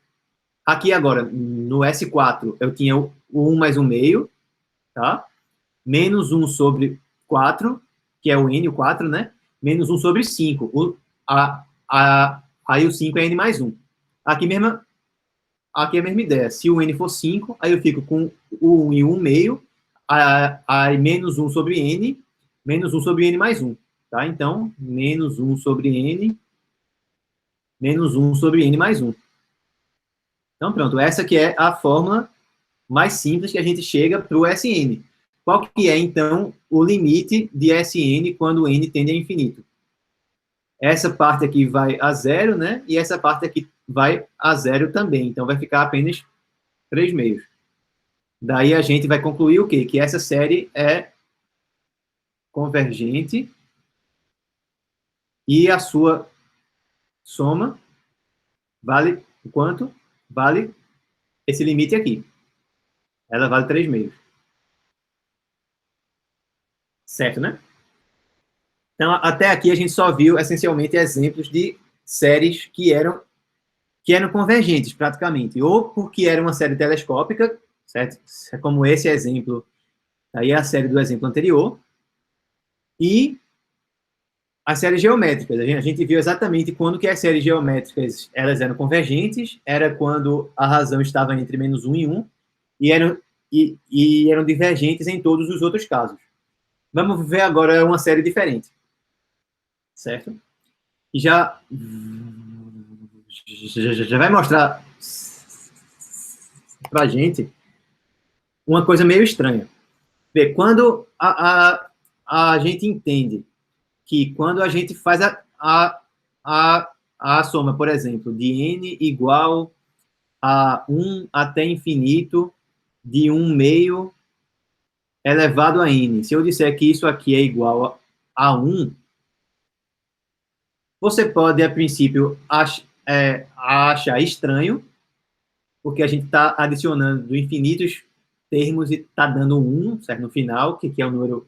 Aqui agora, no S4, eu tinha o 1 mais 1 meio, tá? Menos 1 sobre 4, que é o N, o 4, né? Menos 1 sobre 5. Aí o 5 é N mais 1. Aqui é a mesma ideia. Se o N for 5, aí eu fico com o 1 e 1 meio, aí menos 1 sobre N, menos 1 sobre N mais 1. Tá? Então, menos 1 sobre N, menos 1 sobre N mais 1. Então, pronto. Essa que é a fórmula mais simples que a gente chega para o SN. Qual que é, então, o limite de SN quando o N tende a infinito? Essa parte aqui vai a zero, né? E essa parte aqui vai a zero também. Então, vai ficar apenas 3 meios. Daí a gente vai concluir o quê? Que essa série é convergente e a sua soma vale o quanto? Vale esse limite aqui. Ela vale 3 meios. Certo, né? Então, até aqui a gente só viu, essencialmente, exemplos de séries que eram convergentes, praticamente. Ou porque era uma série telescópica, certo? Como esse exemplo, aí é a série do exemplo anterior. E as séries geométricas. A gente viu exatamente quando que as séries geométricas elas eram convergentes, era quando a razão estava entre menos 1 e 1, e eram divergentes em todos os outros casos. Vamos ver agora uma série diferente. Certo? E já vai mostrar para a gente uma coisa meio estranha. Vê, quando a gente entende que quando a gente faz a soma, por exemplo, de n igual a 1 até infinito de 1 meio elevado a n. Se eu disser que isso aqui é igual a 1, você pode, a princípio, achar estranho, porque a gente está adicionando infinitos termos e está dando 1, certo? No final, que é um número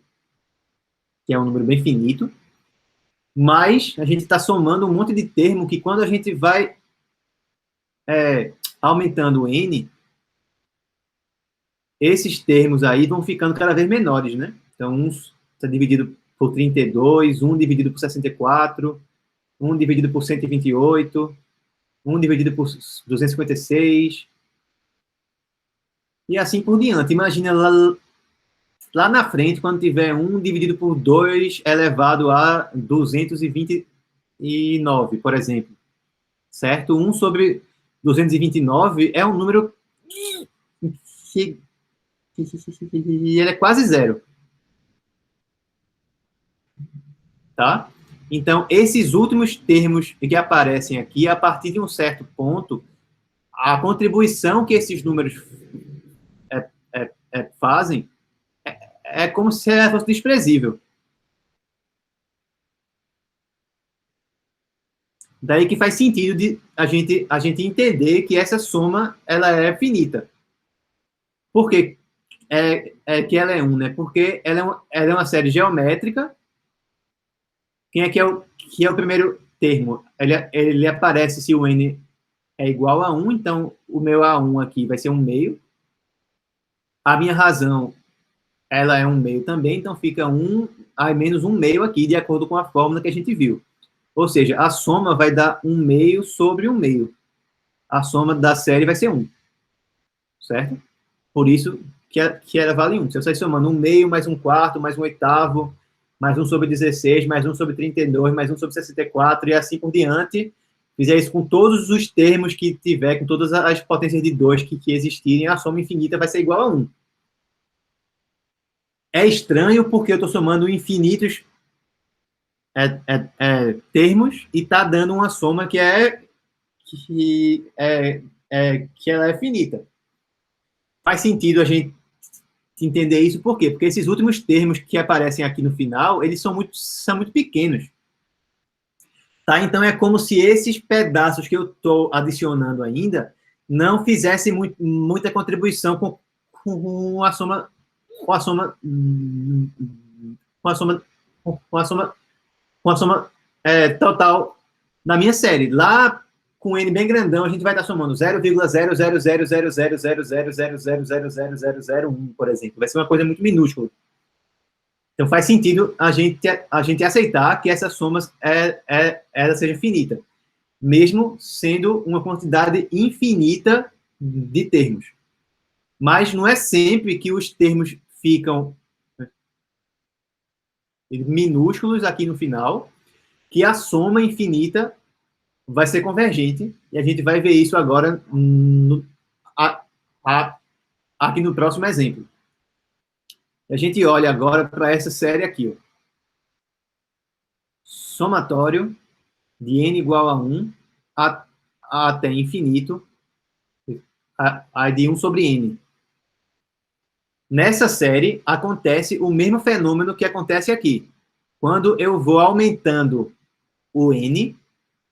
bem finito. Mas a gente está somando um monte de termo que, quando a gente vai aumentando o n, esses termos aí vão ficando cada vez menores, né? Então, um está dividido por 32, um dividido por 64, um dividido por 128, um dividido por 256, e assim por diante. Imagina lá na frente, quando tiver 1 dividido por 2 elevado a 229, por exemplo. Certo? 1 sobre 229 é um número que ele é quase zero. Tá? Então, esses últimos termos que aparecem aqui, a partir de um certo ponto, a contribuição que esses números fazem é como se ela fosse desprezível. Daí que faz sentido de a gente entender que essa soma ela é finita. Por que que ela é 1, né? Porque ela é uma série geométrica. Quem é que é o primeiro termo? Ele aparece se o n é igual a 1, então o meu A1 aqui vai ser 1 meio. A minha razão, ela é 1 meio também, então fica 1 a menos 1 meio aqui, de acordo com a fórmula que a gente viu. Ou seja, a soma vai dar 1 meio sobre 1 meio. A soma da série vai ser 1. Certo? Por isso que ela vale 1. Se eu sair somando 1 meio, mais 1 quarto, mais 1 oitavo, mais 1 sobre 16, mais 1 sobre 32, mais 1 sobre 64, e assim por diante, fizer isso com todos os termos que tiver, com todas as potências de 2 que existirem, a soma infinita vai ser igual a 1. É estranho porque eu estou somando infinitos termos e está dando uma soma que ela é finita. Faz sentido a gente entender isso, por quê? Porque esses últimos termos que aparecem aqui no final, eles são muito pequenos. Tá? Então, é como se esses pedaços que eu estou adicionando ainda não fizessem muita contribuição com a soma com a soma com a soma com a soma com a soma total da minha série. Lá com N bem grandão, a gente vai estar somando 0,000000000000001, por exemplo. Vai ser uma coisa muito minúscula. Então faz sentido a gente aceitar que essa soma ela seja finita, mesmo sendo uma quantidade infinita de termos. Mas não é sempre que os termos ficam minúsculos aqui no final, que a soma infinita vai ser convergente, e a gente vai ver isso agora aqui no próximo exemplo. A gente olha agora para essa série aqui, ó. Somatório de n igual a 1 até infinito, de 1 sobre n. Nessa série, acontece o mesmo fenômeno que acontece aqui. Quando eu vou aumentando o n,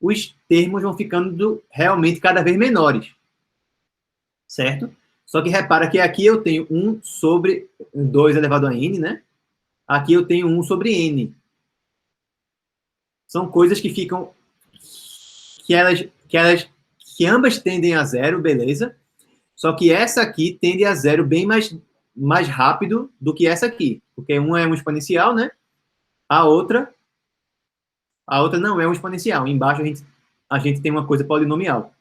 os termos vão ficando realmente cada vez menores. Certo? Só que repara que aqui eu tenho 1 sobre 2 elevado a n, né? Aqui eu tenho 1 sobre n. São coisas que ficam... que ambas tendem a zero, beleza? Só que essa aqui tende a zero bem mais rápido do que essa aqui. Porque uma é um exponencial, né? A outra não é um exponencial. Embaixo a gente tem uma coisa polinomial.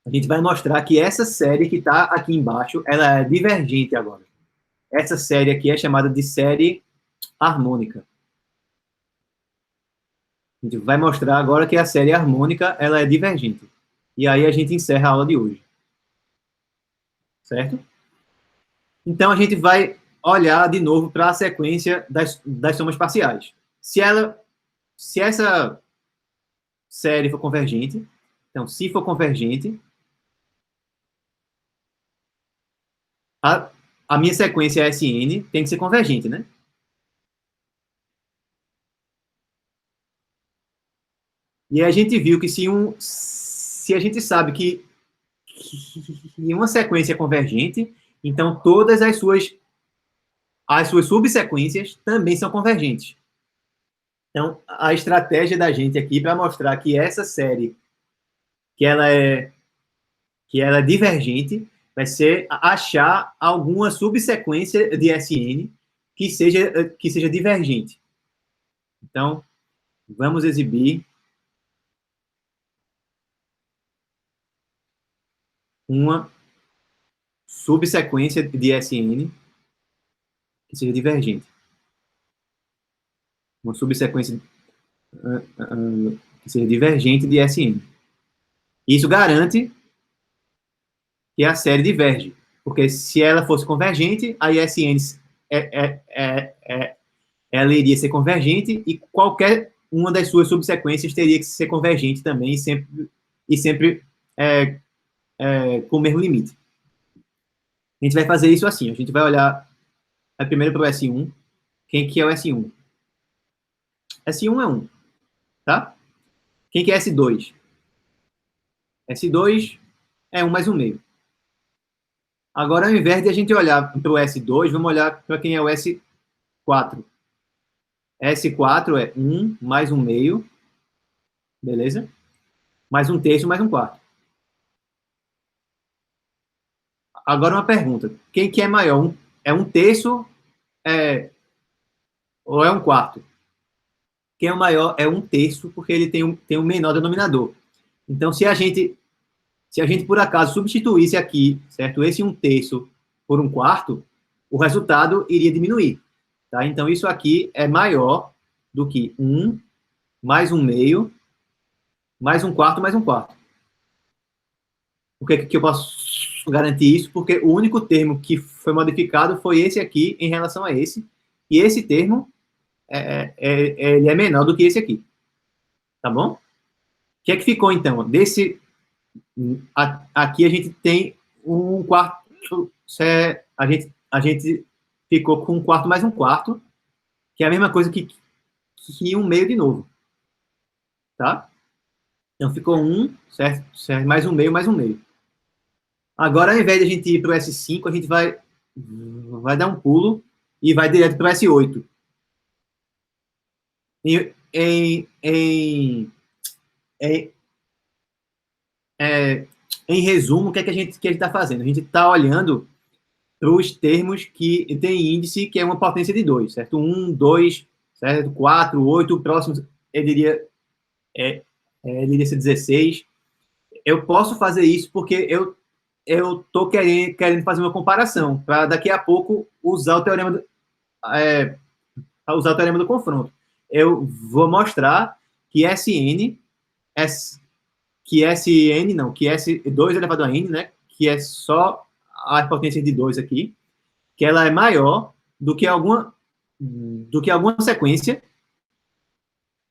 A gente vai mostrar que essa série que está aqui embaixo, ela é divergente agora. Essa série aqui é chamada de série harmônica. A gente vai mostrar agora que a série harmônica ela é divergente. E aí a gente encerra a aula de hoje. Certo? Então a gente vai olhar de novo para a sequência das somas parciais. Se essa série for convergente, então se for convergente, a minha sequência SN tem que ser convergente, né? E a gente viu que se a gente sabe que uma sequência é convergente, então todas as suas subsequências também são convergentes. Então, a estratégia da gente aqui para mostrar que essa série, que ela é divergente, vai ser achar alguma subsequência de SN que seja divergente. Então, vamos exibir uma subsequência de SN que seja divergente. Uma subsequência que seja divergente de SN. Isso garante que a série diverge. Porque se ela fosse convergente, a SN ela iria ser convergente e qualquer uma das suas subsequências teria que ser convergente também e sempre com o mesmo limite. A gente vai fazer isso assim. A gente vai olhar primeiro para o S1. Quem que é o S1? S1 é 1. Tá? Quem que é S2? S2 é 1 mais 1 meio. Agora, ao invés de a gente olhar para o S2, vamos olhar para quem é o S4. S4 é 1 mais 1 meio. Beleza? Mais 1 terço, mais 1 quarto. Agora uma pergunta. Quem que é maior? É 1 terço ou é 1 quarto? Quem é o maior é 1/3, porque ele tem um menor denominador. Então, se a gente por acaso substituísse aqui, certo, esse 1/3 por 1/4, o resultado iria diminuir. Tá? Então, isso aqui é maior do que 1 mais 1/2 mais 1/4 mais 1/4. Por que eu posso garantir isso? Porque o único termo que foi modificado foi esse aqui em relação a esse, e esse termo ele é menor do que esse aqui. Tá bom? O que é que ficou, então? Aqui a gente tem 1/4, a gente ficou com 1/4 mais 1/4, que é a mesma coisa que 1/2 de novo. Tá? Então ficou 1, certo? Mais 1/2 mais 1/2. Agora, ao invés de a gente ir para o S5, a gente vai dar um pulo e vai direto para o S8. Em resumo, o que é que a gente está fazendo? A gente está olhando para os termos que tem índice, que é uma potência de 2, certo? 1, 2, certo? 4, 8, o próximo, ele iria ser 16. Eu posso fazer isso porque eu estou querendo fazer uma comparação, para daqui a pouco usar o teorema do confronto. Eu vou mostrar que Sn, que S2 elevado a n, né, que é só a potência de 2 aqui, que ela é maior do que alguma sequência,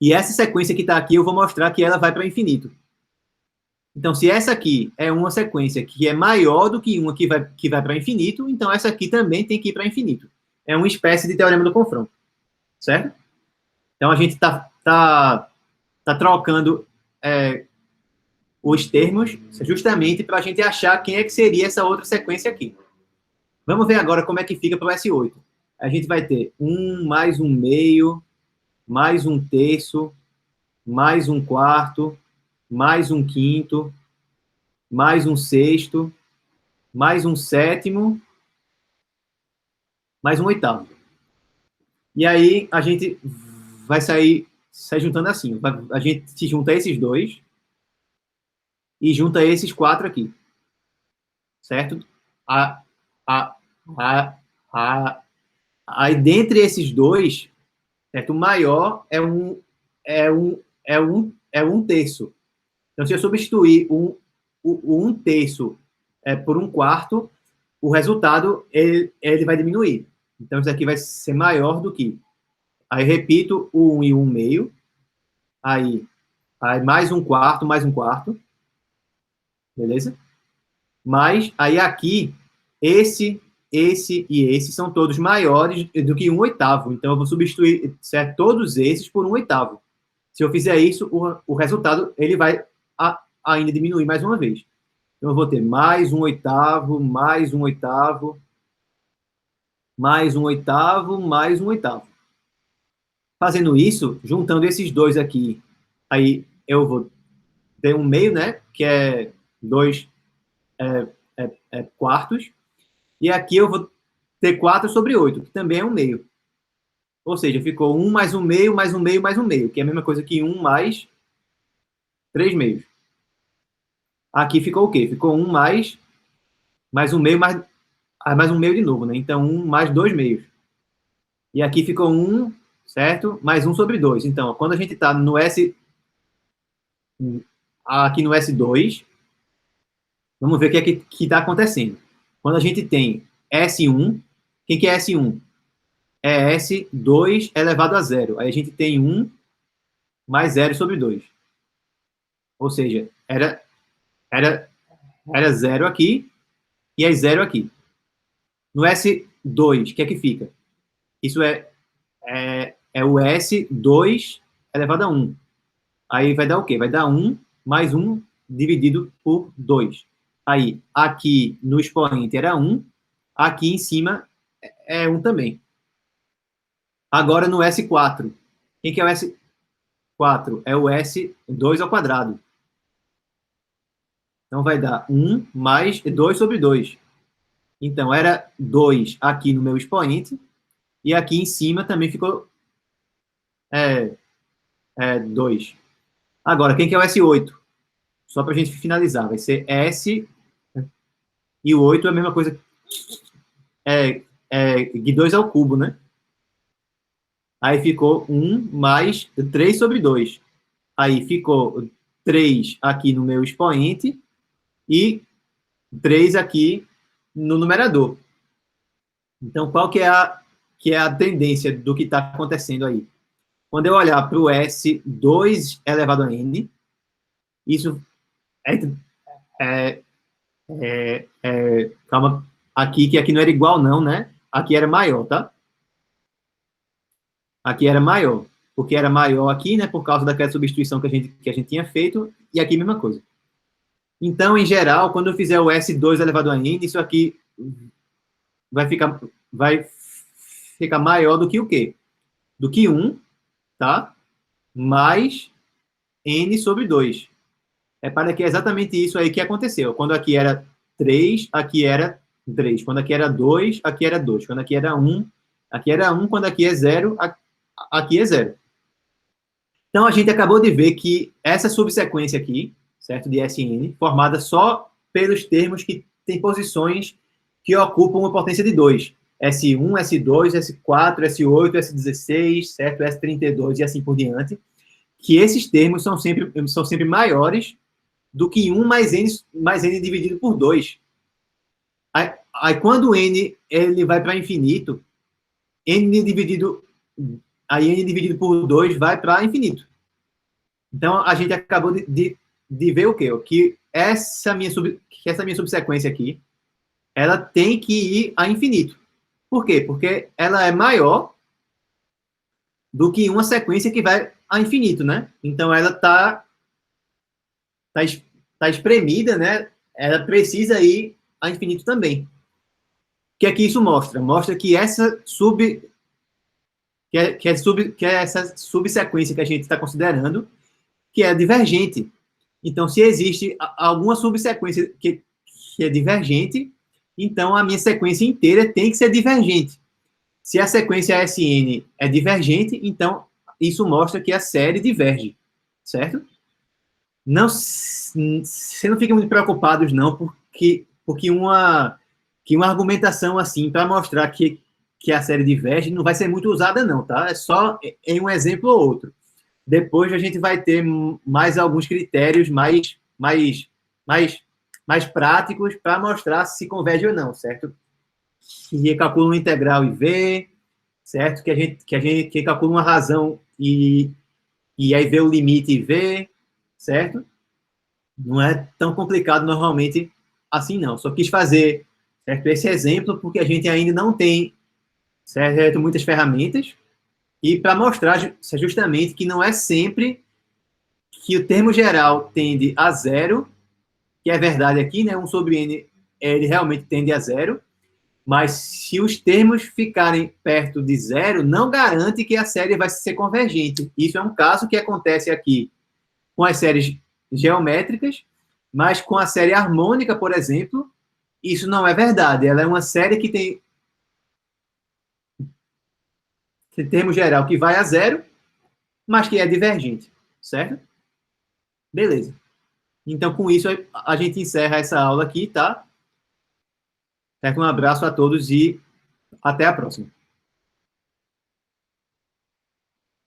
e essa sequência que está aqui eu vou mostrar que ela vai para o infinito. Então, se essa aqui é uma sequência que é maior do que uma que vai para o infinito, então essa aqui também tem que ir para o infinito. É uma espécie de teorema do confronto, certo? Então, a gente tá trocando os termos justamente para a gente achar quem é que seria essa outra sequência aqui. Vamos ver agora como é que fica para o S8. A gente vai ter 1 mais 1/2, mais 1/3, mais 1/4, mais 1/5, mais 1/6, mais 1/7, mais 1/8. E aí a gente vai sair juntando assim. A gente se junta esses dois e junta esses 4 aqui. Certo? Aí, dentre esses dois, certo? O maior é 1/3. Então, se eu substituir o 1/3 por 1/4, o resultado ele vai diminuir. Então, isso aqui vai ser maior do que. Aí, repito, o 1 e o 1/2. Aí mais 1/4, mais 1/4. Beleza? Mas, aí aqui, esse e esse são todos maiores do que 1/8. Então, eu vou substituir, certo, todos esses por 1/8. Se eu fizer isso, o resultado ele vai ainda diminuir mais uma vez. Então, eu vou ter mais 1/8, mais 1/8, mais 1/8, mais 1/8. Fazendo isso, juntando esses dois aqui, aí eu vou ter 1/2, né? Que é 2 quartos. E aqui eu vou ter 4/8, que também é 1/2. Ou seja, ficou 1 mais 1/2, mais 1/2, mais 1/2, que é a mesma coisa que 1 mais 3/2. Aqui ficou o quê? Ficou 1 mais 1/2, mais 1/2 de novo, né? Então, 1 mais 2/2. E aqui ficou 1, certo? Mais 1/2. Então, quando a gente está no aqui no S2, vamos ver o que é que está acontecendo. Quando a gente tem S1, quem que é S1? É S2 elevado a 0. Aí a gente tem 1 mais 0/2. Ou seja, era 0 aqui e é 0 aqui. No S2, o que é que fica? Isso é o S2 elevado a 1. Aí vai dar o quê? Vai dar 1 mais 1 dividido por 2. Aí, aqui no expoente era 1, aqui em cima é 1 também. Agora no S4. Quem que é o S4? É o S2 ao quadrado. Então vai dar 1 mais 2/2. Então era 2 aqui no meu expoente, e aqui em cima também ficou 2. Agora, quem que é o S8? Só para a gente finalizar, vai ser S e o 8 é a mesma coisa. G2 ao cubo, né? Aí ficou 1 mais 3 sobre 2. Aí ficou 3 aqui no meu expoente e 3 aqui no numerador. Então, qual que é a tendência do que está acontecendo aí? Quando eu olhar para o S2 elevado a N, isso calma, aqui, que aqui não era igual não, né? Aqui era maior, tá? Aqui era maior, porque era maior aqui, né? Por causa daquela substituição que a gente tinha feito, e aqui a mesma coisa. Então, em geral, quando eu fizer o S2 elevado a N, isso aqui vai ficar maior do que o quê? Do que 1, tá? Mais N sobre 2. Repara que é exatamente isso aí que aconteceu. Quando aqui era 3, aqui era 3. Quando aqui era 2, aqui era 2. Quando aqui era 1, aqui era 1. Quando aqui é 0, aqui é 0. Então, a gente acabou de ver que essa subsequência aqui, certo, de SN, formada só pelos termos que têm posições que ocupam uma potência de 2. S1, S2, S4, S8, S16, certo, S32 e assim por diante, que esses termos são sempre maiores do que 1 mais N dividido por 2. Aí quando o N ele vai para infinito, N dividido por 2 vai para infinito. Então, a gente acabou de ver o quê? Que essa minha subsequência aqui, ela tem que ir a infinito. Por quê? Porque ela é maior do que uma sequência que vai a infinito, né? Então, ela tá espremida, né? Ela precisa ir a infinito também. O que é que isso mostra? Mostra que essa essa subsequência que a gente está considerando, que é divergente. Então, se existe alguma subsequência que é divergente, então a minha sequência inteira tem que ser divergente. Se a sequência SN é divergente, então isso mostra que a série diverge, certo? Não, você não fica muito preocupados, não, porque uma argumentação assim, para mostrar que a série diverge, não vai ser muito usada, não, tá? É só em um exemplo ou outro. Depois a gente vai ter mais alguns critérios mais práticos para mostrar se converge ou não, certo? Que calcula uma integral e v, certo? Que calcula uma razão e aí vê o limite e v, certo? Não é tão complicado normalmente assim, não. Só quis fazer, certo, esse exemplo porque a gente ainda não tem, certo, muitas ferramentas, e para mostrar justamente que não é sempre que o termo geral tende a zero, que é verdade aqui, né? 1 sobre n, ele realmente tende a zero, mas se os termos ficarem perto de zero, não garante que a série vai ser convergente. Isso é um caso que acontece aqui com as séries geométricas, mas com a série harmônica, por exemplo, isso não é verdade. Ela é uma série que tem termo geral que vai a zero, mas que é divergente, certo? Beleza. Então, com isso, a gente encerra essa aula aqui, tá? Um abraço a todos e até a próxima.